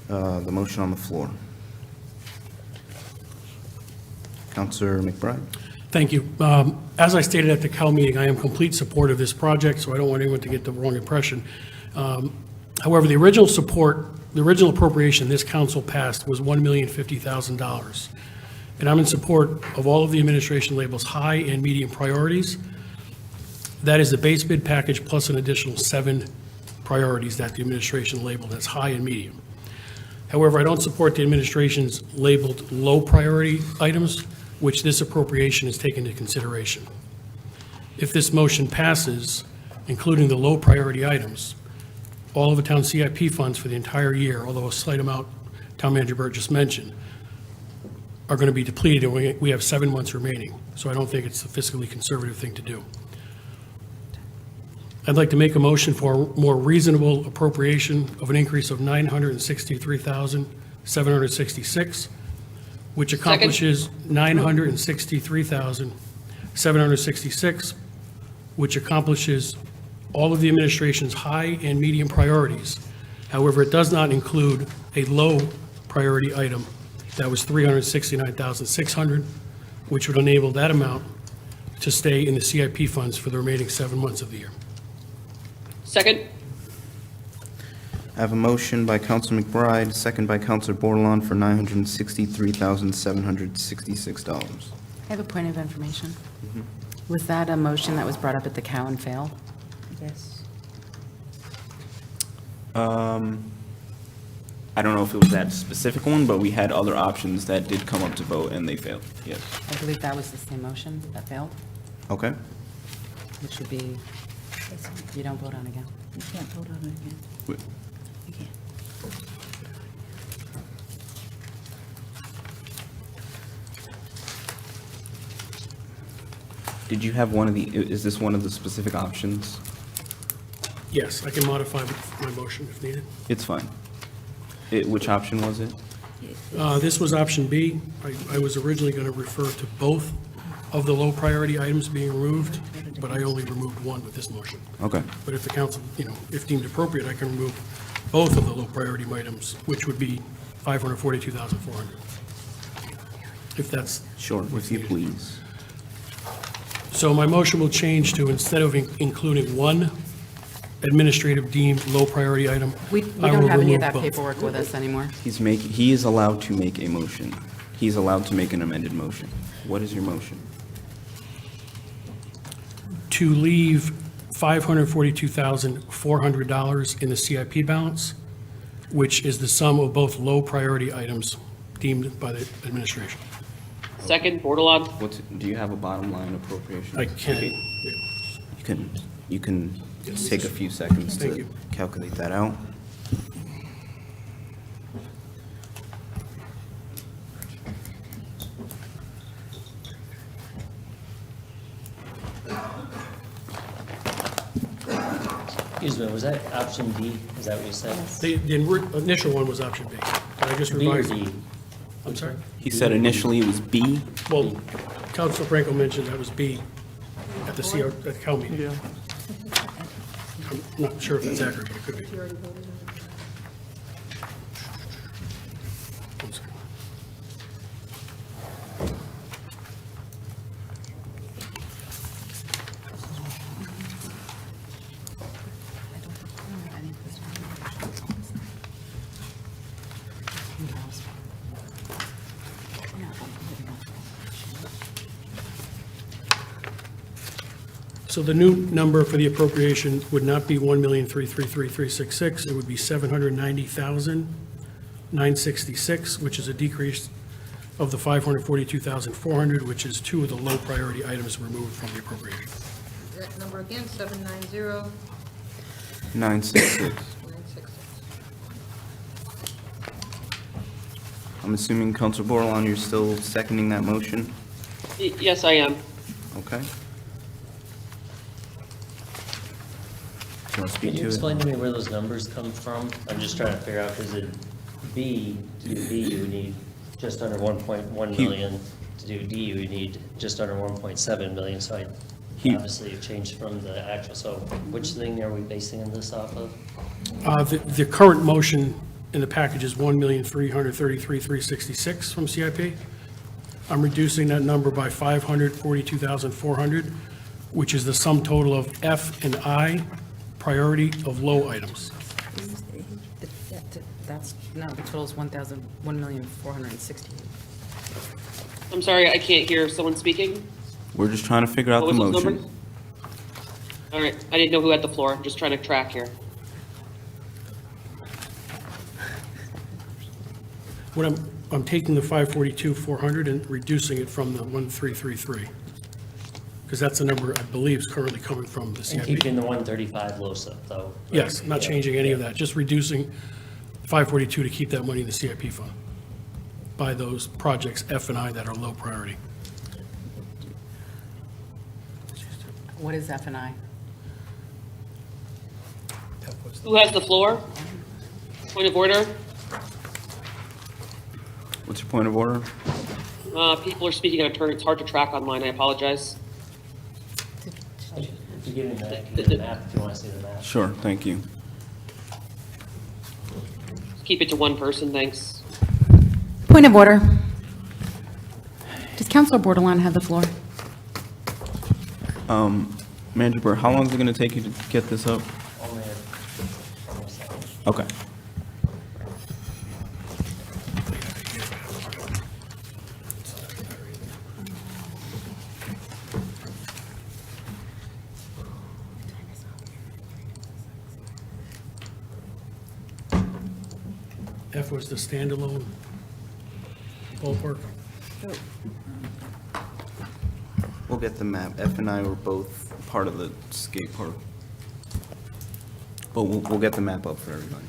the motion on the floor. Counselor McBride? Thank you. As I stated at the Cal meeting, I am complete support of this project, so I don't want anyone to get the wrong impression. However, the original appropriation this council passed was $1,050,000. And I'm in support of all of the administration labels high and medium priorities. That is the base bid package plus an additional 7 priorities that the administration labeled as high and medium. However, I don't support the administration's labeled low priority items, which this appropriation is taken into consideration. If this motion passes, including the low priority items, all of the town CIP funds for the entire year, although a slight amount Town Manager Burt just mentioned, are going to be depleted, and we have 7 months remaining. So I don't think it's a fiscally conservative thing to do. I'd like to make a motion for a more reasonable appropriation of an increase of $963,766, which accomplishes $963,766, which accomplishes all of the administration's high and medium priorities. However, it does not include a low priority item that was $369,600, which would enable that amount to stay in the CIP funds for the remaining 7 months of the year. Second. I have a motion by Counselor McBride, second by Counselor Bordelon for $963,766. I have a point of information. Was that a motion that was brought up at the Cow and failed? Yes. I don't know if it was that specific one, but we had other options that did come up to vote and they failed, yes. I believe that was the same motion that failed, Okay. which would be, you don't vote on again. You can't vote on it again. Wait, You can't. Did you have one of the, is this one of the specific options? Yes, I can modify my motion if needed. It's fine. Which option was it? This was option B. I was originally going to refer to both of the low priority items being removed, but I only removed one with this motion. Okay. But if the council, if deemed appropriate, I can remove both of the low priority items, which would be $542,400. If that's. Sure, if you please. So my motion will change to, instead of including one administrative deemed low priority item, We I don't will have any remove of that both. paperwork with us anymore. He is allowed to make a motion. He's allowed to make an amended motion. What is your motion? To leave $542,400 in the CIP balance, which is the sum of both low priority items deemed by the administration. Second, Bordelon. Do you have a bottom line appropriation? I can. Okay. You can take a few seconds Thank to you. calculate that out. Excuse me, was that option D? Is that what you said? The initial one was option B, but I just B or revised D? it. I'm sorry? He said initially it was B. Well, Councilor Franco mentioned that was B at the CR, at the Cal meeting. Yeah. I'm not sure if that's accurate, but it could be. One second. So the new number for the appropriation would not be 1,333,366, it would be 790,966, which is a decrease of the 542,400, which is two of the low priority items removed from the appropriation. That number again, 790. 966. 966. I'm assuming Counselor Bordelon, you're still seconding that motion? Yes, I am. Okay. Do you want to speak Can you to explain it? to me where those numbers come from? I'm just trying to figure out, because to do B, you would need just under 1.1 million. To do D, you would need just under 1.7 million, so obviously it changed from the actual, so which thing are we basing this off of? The current motion in the package is 1,333,366 from CIP. I'm reducing that number by 542,400, which is the sum total of F and I, priority of low items. That's, no, the total is 1,460. I'm sorry, I can't hear someone speaking. We're just trying to figure out the What was those motion. numbers? All right, I didn't know who had the floor. I'm just trying to track here. What I'm taking the 542,400 and reducing it from the 1,333, because that's the number I believe is currently coming from the And CIP. keeping the 135 LoSiP, though? right? Yes, not Yeah. changing any of that, just reducing 542 to keep that money in the CIP fund by those projects F and I that are low priority. What is F and I? Who has the floor? Point of order? What's your point of order? People are speaking out of turn. It's hard to track online. I apologize. If you give me the map, if you want to see the map. Sure, thank you. Keep it to one person, thanks. Point of order. Does Counselor Bordelon have the floor? Manager Burr, how long is it going to take you to get this up? Only a second. Okay. F was the standalone ballpark. We'll get the map. F and I were both part of the skate park. But we'll get the map up for everybody.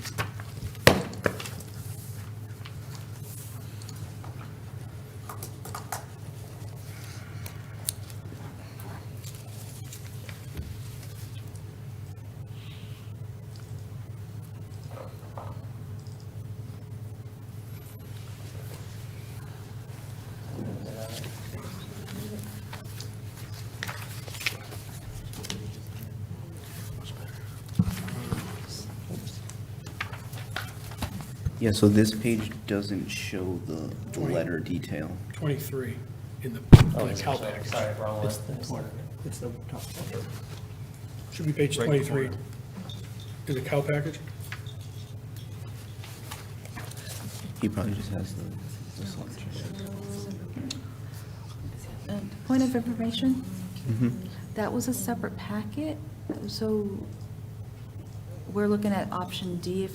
Yeah, so this page doesn't show the letter detail. 23 in the Oh, Cal package. sorry, wrong one. It's the top. Should be page 23 in the Cal package. He probably just has the selection. Point of information? That was a separate packet, so we're looking at option D,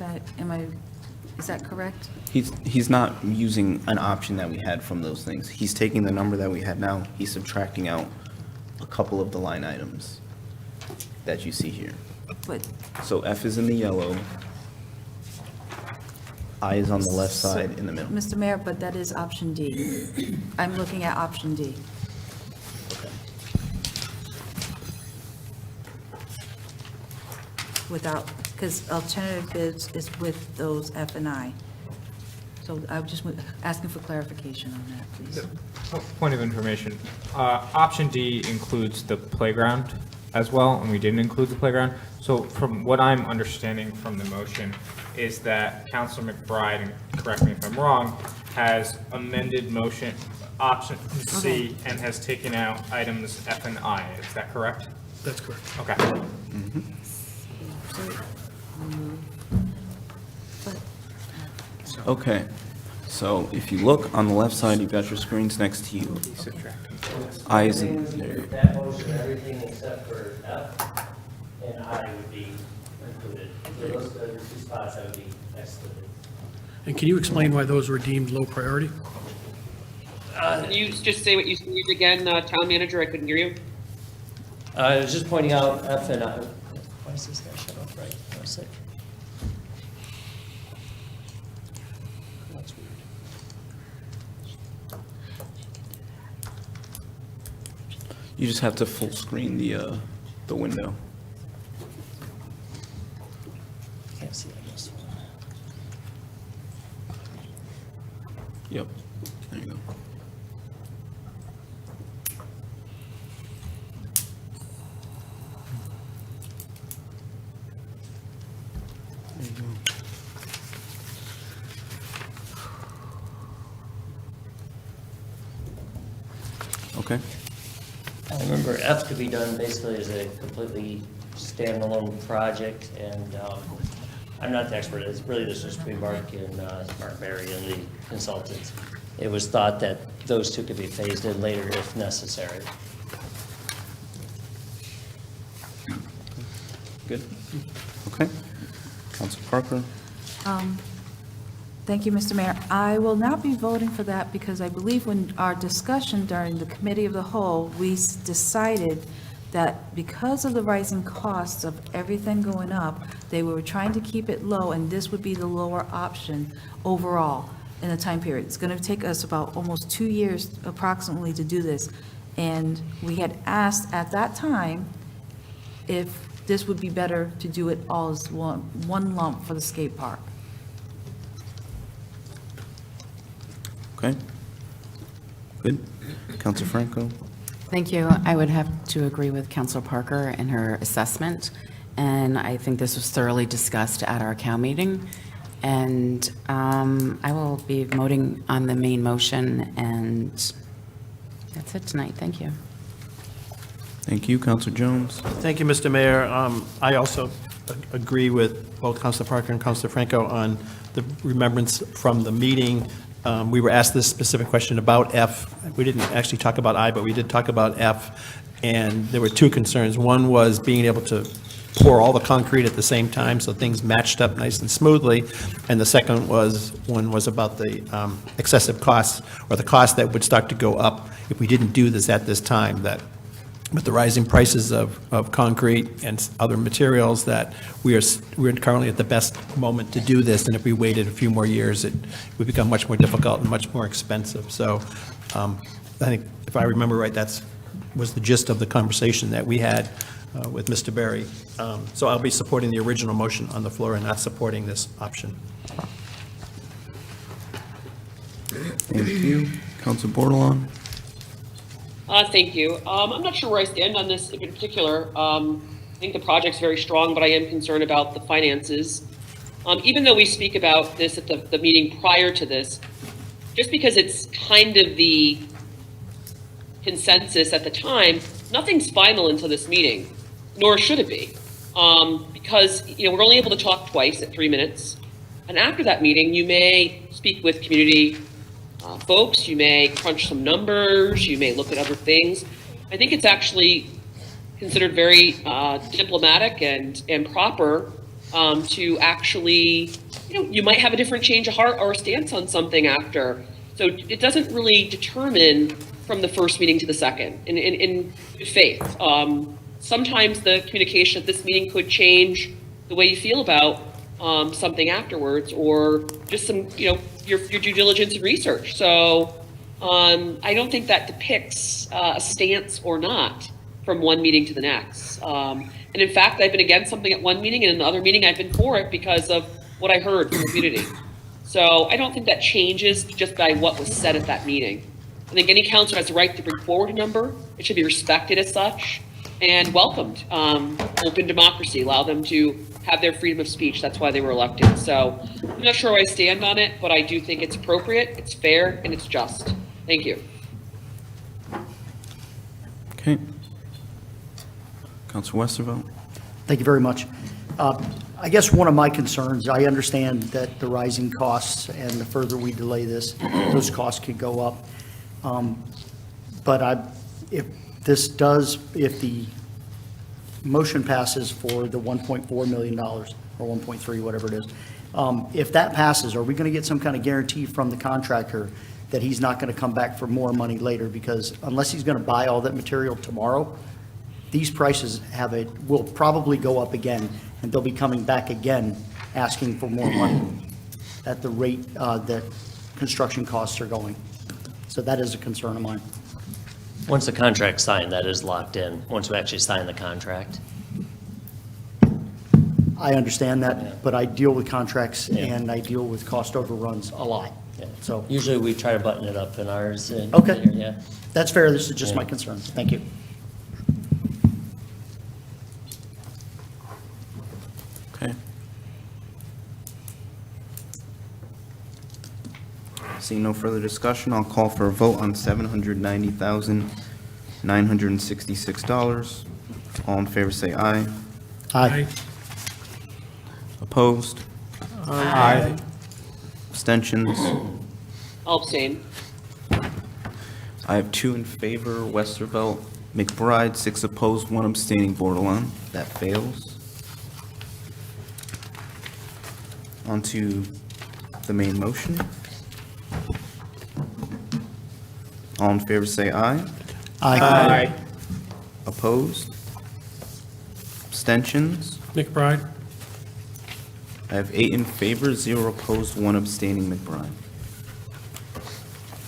is that correct? He's not using an option that we had from those things. He's taking the number that we had now, he's subtracting out a couple of the line items that you see here. But, So F is in the yellow, I is on the left side in the middle. Mr. Mayor, but that is option D. I'm looking at option D. Without, because alternative bids is with those F and I. So I'm just asking for clarification on that, please. Point of information, option D includes the playground as well, and we didn't include the playground. So from what I'm understanding from the motion is that Councilor McBride, and correct me if I'm wrong, has amended motion option C and has taken out items F and I. Is that correct? That's correct. Okay. Okay, So if you look on the left side, you've got your screens next to you. I is in, That motion, everything except for F and I would be included. So those are the two spots that would be excluded. And can you explain why those were deemed low priority? Can you just say what you said again, town manager? I couldn't hear you. I was just pointing out F and I. Why is this guy shut off right? One sec. That's weird. you just have to full screen the window. Can't see, I guess. Yep, there you go. There you go. Okay. I remember F could be done basically as a completely standalone project, and I'm not the expert, it's really this is between Mark and Mark Berry and the consultants. It was thought that those two could be phased in later if necessary. Good. Okay. Council Parker? Thank you, Mr. Mayor. I will not be voting for that because I believe when our discussion during the committee of the whole, we decided that because of the rising costs of everything going up, they were trying to keep it low, and this would be the lower option overall in the time period. It's going to take us about almost 2 years approximately to do this. And we had asked at that time if this would be better to do it all as one lump for the skate park. Okay. Good. Council Franco? Thank you. I would have to agree with Councilor Parker and her assessment, and I think this was thoroughly discussed at our COW meeting. And I will be voting on the main motion, and that's it tonight. Thank you. Thank you. Council Jones? Thank you, Mr. Mayor. I also agree with both Councilor Parker and Councilor Franco on the remembrance from the meeting. We were asked this specific question about F. We didn't actually talk about I, but we did talk about F, and there were two concerns. One was being able to pour all the concrete at the same time so things matched up nice and smoothly, and the second one was about the excessive costs, or the cost that would start to go up if we didn't do this at this time, that with the rising prices of concrete and other materials, that we're currently at the best moment to do this, and if we waited a few more years, it would become much more difficult and much more expensive. So I think, if I remember right, was the gist of the conversation that we had with Mr. Berry. So I'll be supporting the original motion on the floor and not supporting this option. Thank you. Council Bordelon? Thank you. I'm not sure where I stand on this in particular. I think the project's very strong, but I am concerned about the finances. Even though we speak about this at the meeting prior to this, just because it's kind of the consensus at the time, nothing's final until this meeting, nor should it be. Because, we're only able to talk twice at 3 minutes. And after that meeting, you may speak with community folks, you may crunch some numbers, you may look at other things. I think it's actually considered very diplomatic and proper to actually, you might have a different change of heart or a stance on something after. So it doesn't really determine from the first meeting to the second, in good faith. Sometimes the communication at this meeting could change the way you feel about something afterwards, or just some, your due diligence and research. So I don't think that depicts a stance or not from one meeting to the next. And in fact, I've been against something at one meeting, and in the other meeting, I've been for it because of what I heard from the community. So I don't think that changes just by what was said at that meeting. I think any councilor has the right to bring forward a number. It should be respected as such and welcomed. Open democracy, allow them to have their freedom of speech. That's why they were elected. So I'm not sure where I stand on it, but I do think it's appropriate, it's fair, and it's just. Thank you. Okay. Council Westervelt? Thank you very much. I guess one of my concerns, I understand that the rising costs and the further we delay this, those costs could go up. But if the motion passes for the $1.4 million or 1.3, whatever it is, if that passes, are we going to get some kind of guarantee from the contractor that he's not going to come back for more money later? Because unless he's going to buy all that material tomorrow, these prices will probably go up again, and they'll be coming back again asking for more money at the rate that construction costs are going. So that is a concern of mine. Once the contract's signed, that is locked in, once we actually sign the contract. I understand Yeah. that, but I deal with contracts Yeah. and I deal with cost overruns a lot. Yeah. So Usually we try to button it up in ours. Okay. Yeah. that's fair. This is just Yeah. my concern. Thank you. Okay. Seeing no further discussion, I'll call for a vote on $790,966. All in favor, say aye. Aye. Opposed? Aye. Abstentions? I'll abstain. I have 2 in favor, Westervelt, McBride, 6 opposed, 1 abstaining, Bordelon. That fails. On to the main motion. All in favor, say aye. Aye. Opposed? Abstentions? McBride? I have 8 in favor, 0 opposed, 1 abstaining, McBride.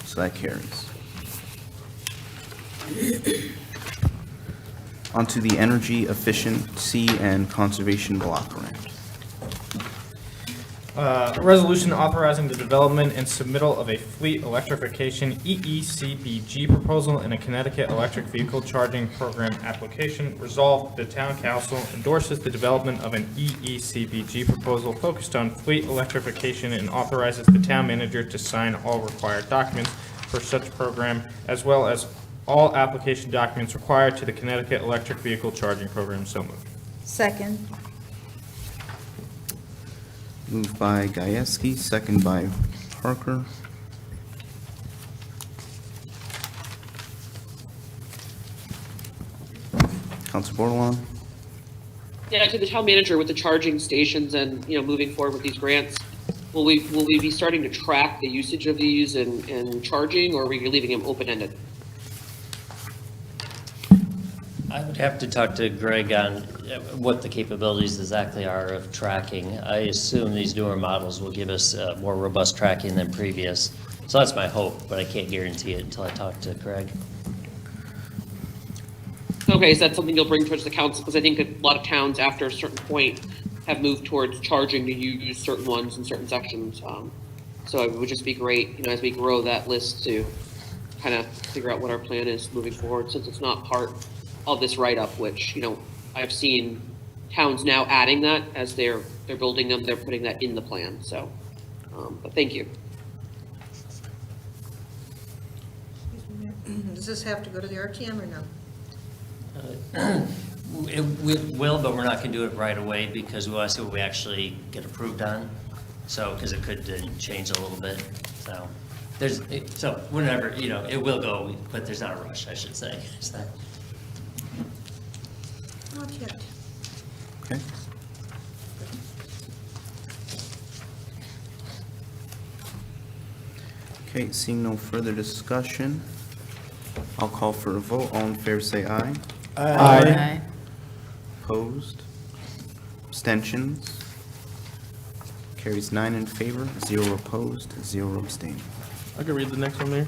So that carries. On to the Energy Efficiency and Conservation Block Grant. A resolution authorizing the development and submittal of a fleet electrification EECBG proposal and a Connecticut electric vehicle charging program application. Resolved, the town council endorses the development of an EECBG proposal focused on fleet electrification and authorizes the town manager to sign all required documents for such program, as well as all application documents required to the Connecticut electric vehicle charging program. So moved. Second. Moved by Gajewski, second by Parker. Council Bordelon? Yeah, to the town manager with the charging stations and, moving forward with these grants, will we be starting to track the usage of these and charging, or are we leaving them open-ended? I would have to talk to Greg on what the capabilities exactly are of tracking. I assume these newer models will give us more robust tracking than previous. So that's my hope, but I can't guarantee it until I talk to Greg. Okay, is that something you'll bring towards the council? Because I think a lot of towns, after a certain point, have moved towards charging to use certain ones in certain sections. So it would just be great, as we grow that list, to kind of figure out what our plan is moving forward, since it's not part of this write-up, which, I've seen towns now adding that as they're building them, they're putting that in the plan, so, but thank you. Does this have to go to the RTM or no? It will, but we're not going to do it right away because we want to see what we actually get approved on. So, because it could change a little bit. So, so whenever, it will go, but there's not a rush, I should say. So. Not yet. Okay. Okay, seeing no further discussion, I'll call for a vote. All in favor, say aye. Aye. Opposed? Abstentions? Carries 9 in favor, 0 opposed, 0 abstained. I can read the next one, Mayor.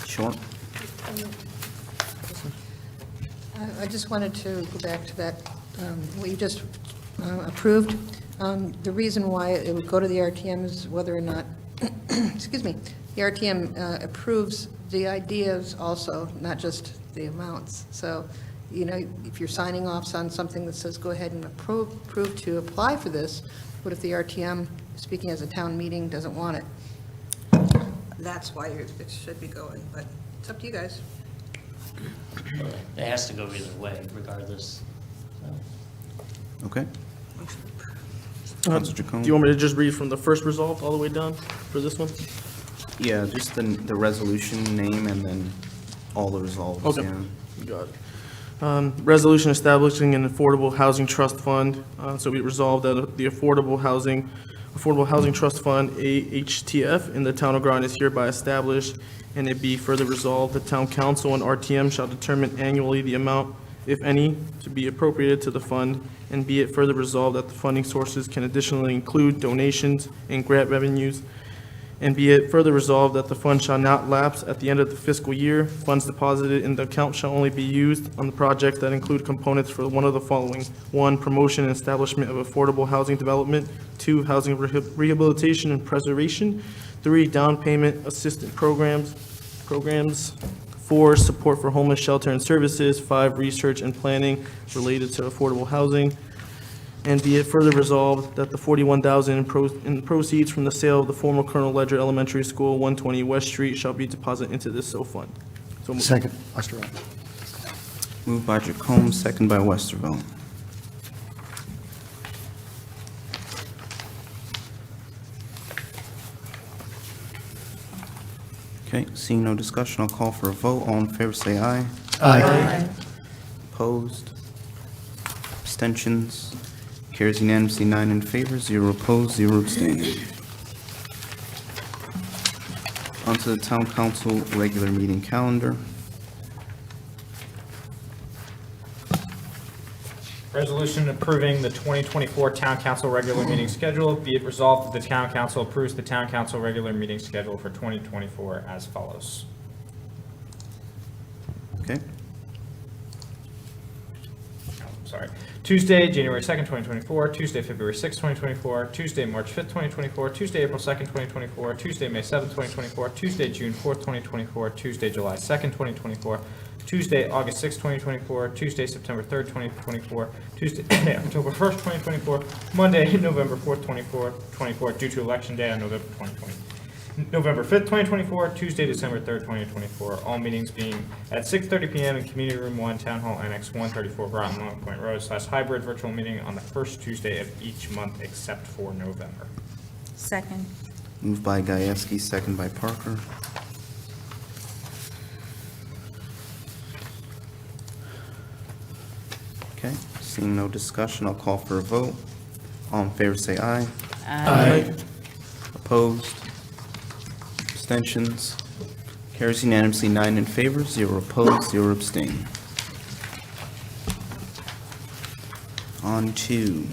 Sure. I just wanted to go back to that, what you just approved. The reason why it would go to the RTM is whether or not, excuse me, the RTM approves the ideas also, not just the amounts. So, if you're signing off on something that says go ahead and approve to apply for this, what if the RTM, speaking as a town meeting, doesn't want it? That's why it should be going, but it's up to you guys. It has to go either way, regardless. So. Okay. Council Jacome? Do you want me to just read from the first resolve all the way down for this one? Yeah, just the resolution name and then all the resolves. Okay. Yeah. Got it. Resolution establishing an affordable housing trust fund. So we resolved that the Affordable Housing Trust Fund, AHTF, in the town of Groton is hereby established, and it be further resolved, the town council and RTM shall determine annually the amount, if any, to be appropriated to the fund, and be it further resolved that the funding sources can additionally include donations and grant revenues, and be it further resolved that the fund shall not lapse at the end of the fiscal year. Funds deposited in the account shall only be used on the projects that include components for one of the following: 1, promotion and establishment of affordable housing development; 2, housing rehabilitation and preservation; 3, down payment assistance programs; 4, support for homeless shelter and services; 5, research and planning related to affordable housing. And be it further resolved that the $41,000 in proceeds from the sale of the former Colonel Ledger Elementary School, 120 West Street, shall be deposited into this fund. So moved. Second, Westervelt. Moved by Jacome, second by Westervelt. Okay, seeing no discussion, I'll call for a vote. All in favor, say aye. Aye. Opposed? Abstentions? Carries unanimously, 9 in favor, 0 opposed, 0 abstaining. On to the Town Council regular meeting calendar. Resolution approving the 2024 Town Council regular meeting schedule. Be it resolved that the Town Council approves the Town Council regular meeting schedule for 2024 as follows. Okay, Sorry. Tuesday, January 2nd, 2024, Tuesday, February 6th, 2024, Tuesday, March 5th, 2024, Tuesday, April 2nd, 2024, Tuesday, May 7th, 2024, Tuesday, June 4th, 2024, Tuesday, July 2nd, 2024, Tuesday, August 6th, 2024, Tuesday, September 3rd, 2024, Tuesday, October 1st, 2024, Monday, November 4th, 2024, due to Election Day on November 5th, 2024, Tuesday, December 3rd, 2024. All meetings being at 6:30 PM in Community Room 1, Town Hall Annex 134, Groton, Long Point Road, /hybrid virtual meeting on the first Tuesday of each month except for November. Second. moved by Gieske, second by Parker. Okay, seeing no discussion, I'll call for a vote. All in favor, say aye. Aye. Opposed? Abstentions? Carries unanimously, 9 in favor, 0 opposed, 0 abstaining. On to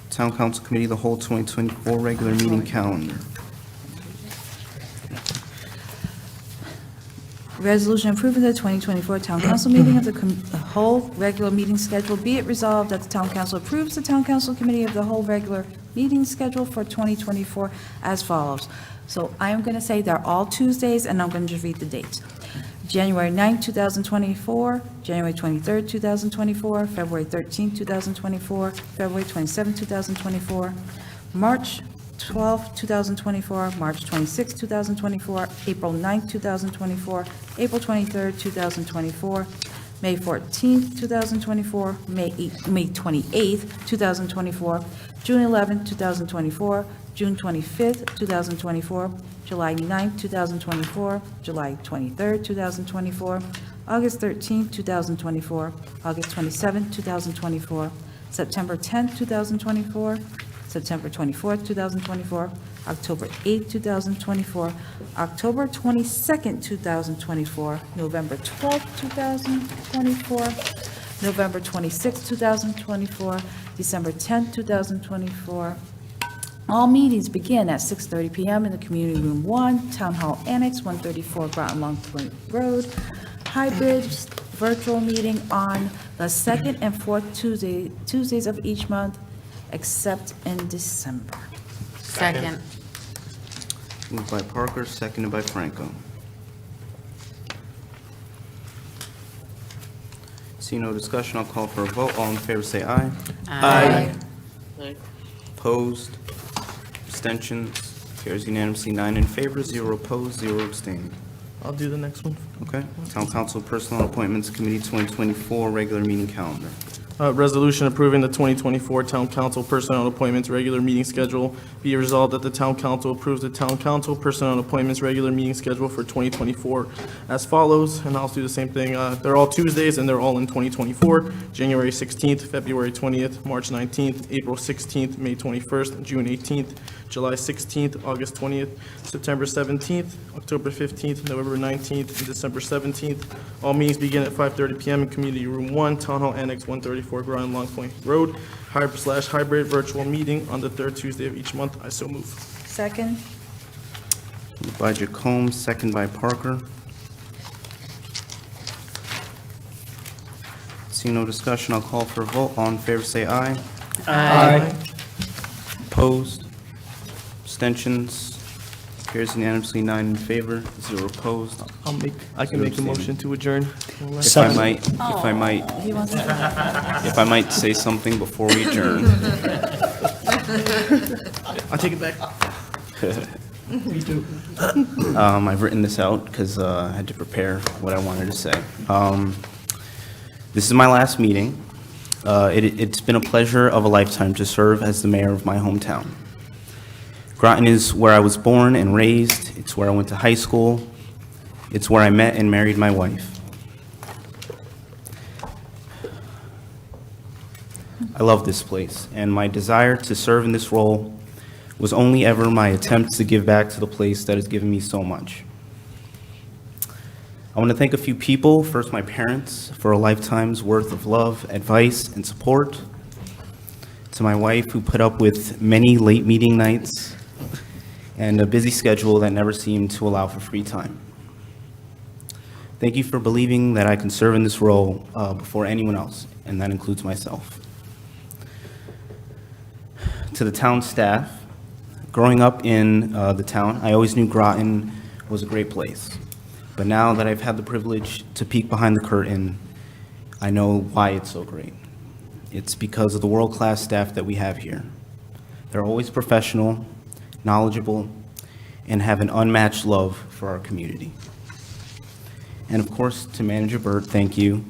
Town Council Committee of the Whole 2024 regular meeting calendar. Resolution approving the 2024 Town Council meeting of the whole regular meeting schedule. Be it resolved that the Town Council approves the Town Council Committee of the whole regular meeting schedule for 2024 as follows. So I am going to say they're all Tuesdays, and I'm going to just read the dates. January 9th, 2024, January 23rd, 2024, February 13th, 2024, February 27th, 2024, March 12th, 2024, March 26th, 2024, April 9th, 2024, April 23rd, 2024, May 14th, 2024, May 28th, 2024, June 11th, 2024, June 25th, 2024, July 9th, 2024, July 23rd, 2024, August 13th, 2024, August 27th, 2024, September 10th, 2024, September 24th, 2024, October 8th, 2024, October 22nd, 2024, November 12th, 2024, November 26th, 2024, December 10th, 2024. All meetings begin at 6:30 PM in the Community Room 1, Town Hall Annex 134, Groton, Long Point Road. Hybrid virtual meeting on the second and fourth Tuesdays of each month, except in December. Second. Moved by Parker, seconded by Franco. See no discussion, I'll call for a vote. All in favor, say aye. Aye. Opposed? Abstentions? Carries unanimously, 9 in favor, 0 opposed, 0 abstaining. I'll do the next one. Okay. Town Council Personnel Appointments Committee 2024 regular meeting calendar. Resolution approving the 2024 Town Council Personnel Appointments Regular Meeting Schedule. Be it resolved that the Town Council approves the Town Council Personnel Appointments Regular Meeting Schedule for 2024 as follows, and I'll do the same thing. They're all Tuesdays, and they're all in 2024. January 16th, February 20th, March 19th, April 16th, May 21st, June 18th, July 16th, August 20th, September 17th, October 15th, November 19th, and December 17th. All meetings begin at 5:30 PM in Community Room 1, Town Hall Annex 134, Groton, Long Point Road, hybrid virtual meeting on the third Tuesday of each month. I so move. Second? Moved by Jacome, second by Parker. Seeing no discussion, I'll call for a vote. All in favor, say aye. Aye. Opposed? Abstentions? Carries unanimously, 9 in favor, 0 opposed. I can make a motion to adjourn. If I might say something before we adjourn. I'll take it back. I've written this out because I had to prepare what I wanted to say. This is my last meeting. It's been a pleasure of a lifetime to serve as the mayor of my hometown. Groton is where I was born and raised. It's where I went to high school. It's where I met and married my wife. I love this place, and my desire to serve in this role was only ever my attempt to give back to the place that has given me so much. I want to thank a few people. First, my parents, for a lifetime's worth of love, advice, and support. To my wife, who put up with many late meeting nights and a busy schedule that never seemed to allow for free time. Thank you for believing that I can serve in this role before anyone else, and that includes myself. To the town staff, growing up in the town, I always knew Groton was a great place. But now that I've had the privilege to peek behind the curtain, I know why it's so great. It's because of the world-class staff that we have here. They're always professional, knowledgeable, and have an unmatched love for our community. And of course, to Manager Burt, thank you.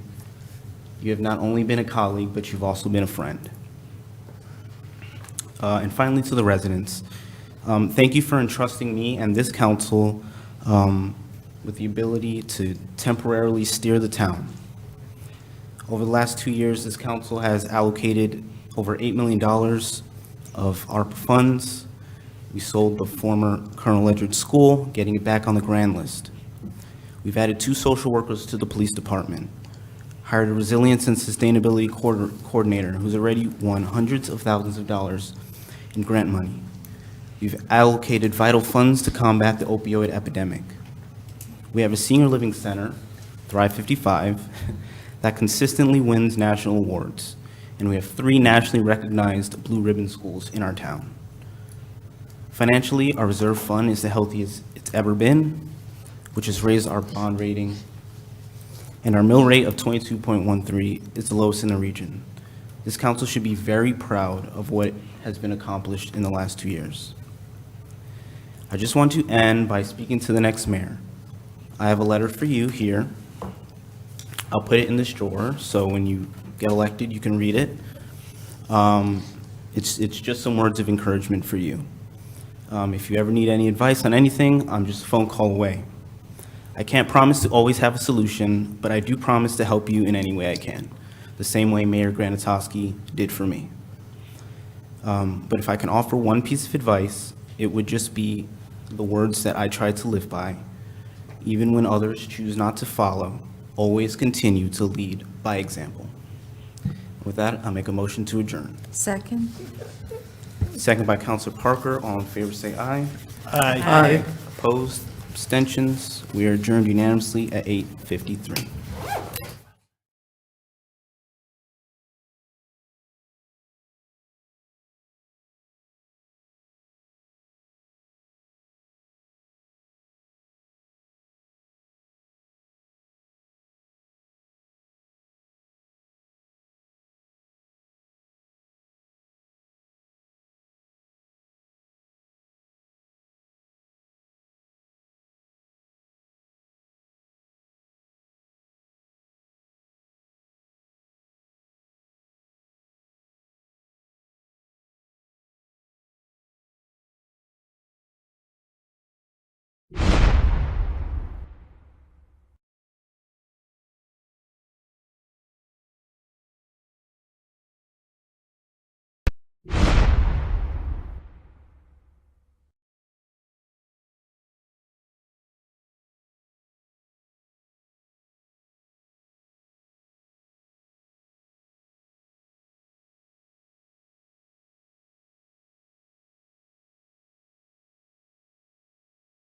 You have not only been a colleague, but you've also been a friend. And finally, to the residents, thank you for entrusting me and this council with the ability to temporarily steer the town. Over the last 2 years, this council has allocated over $8 million of ARPA funds. We sold the former Colonel Ledger School, getting it back on the grand list. We've added 2 social workers to the police department, hired a resilience and sustainability coordinator who's already won hundreds of thousands of dollars in grant money. We've allocated vital funds to combat the opioid epidemic. We have a senior living center, Thrive 55, that consistently wins national awards, and we have 3 nationally recognized blue ribbon schools in our town. Financially, our reserve fund is the healthiest it's ever been, which has raised our bond rating, and our mill rate of 22.13 is the lowest in the region. This council should be very proud of what has been accomplished in the last 2 years. I just want to end by speaking to the next mayor. I have a letter for you here. I'll put it in this drawer, so when you get elected, you can read it. It's just some words of encouragement for you. If you ever need any advice on anything, I'm just a phone call away. I can't promise to always have a solution, but I do promise to help you in any way I can, the same way Mayor Granatowski did for me. But if I can offer one piece of advice, it would just be the words that I try to live by. Even when others choose not to follow, always continue to lead by example. With that, I'll make a motion to adjourn. Second? Second by Councilor Parker. All in favor, say aye. Aye. Opposed? Abstentions? We are adjourned unanimously at 8:53.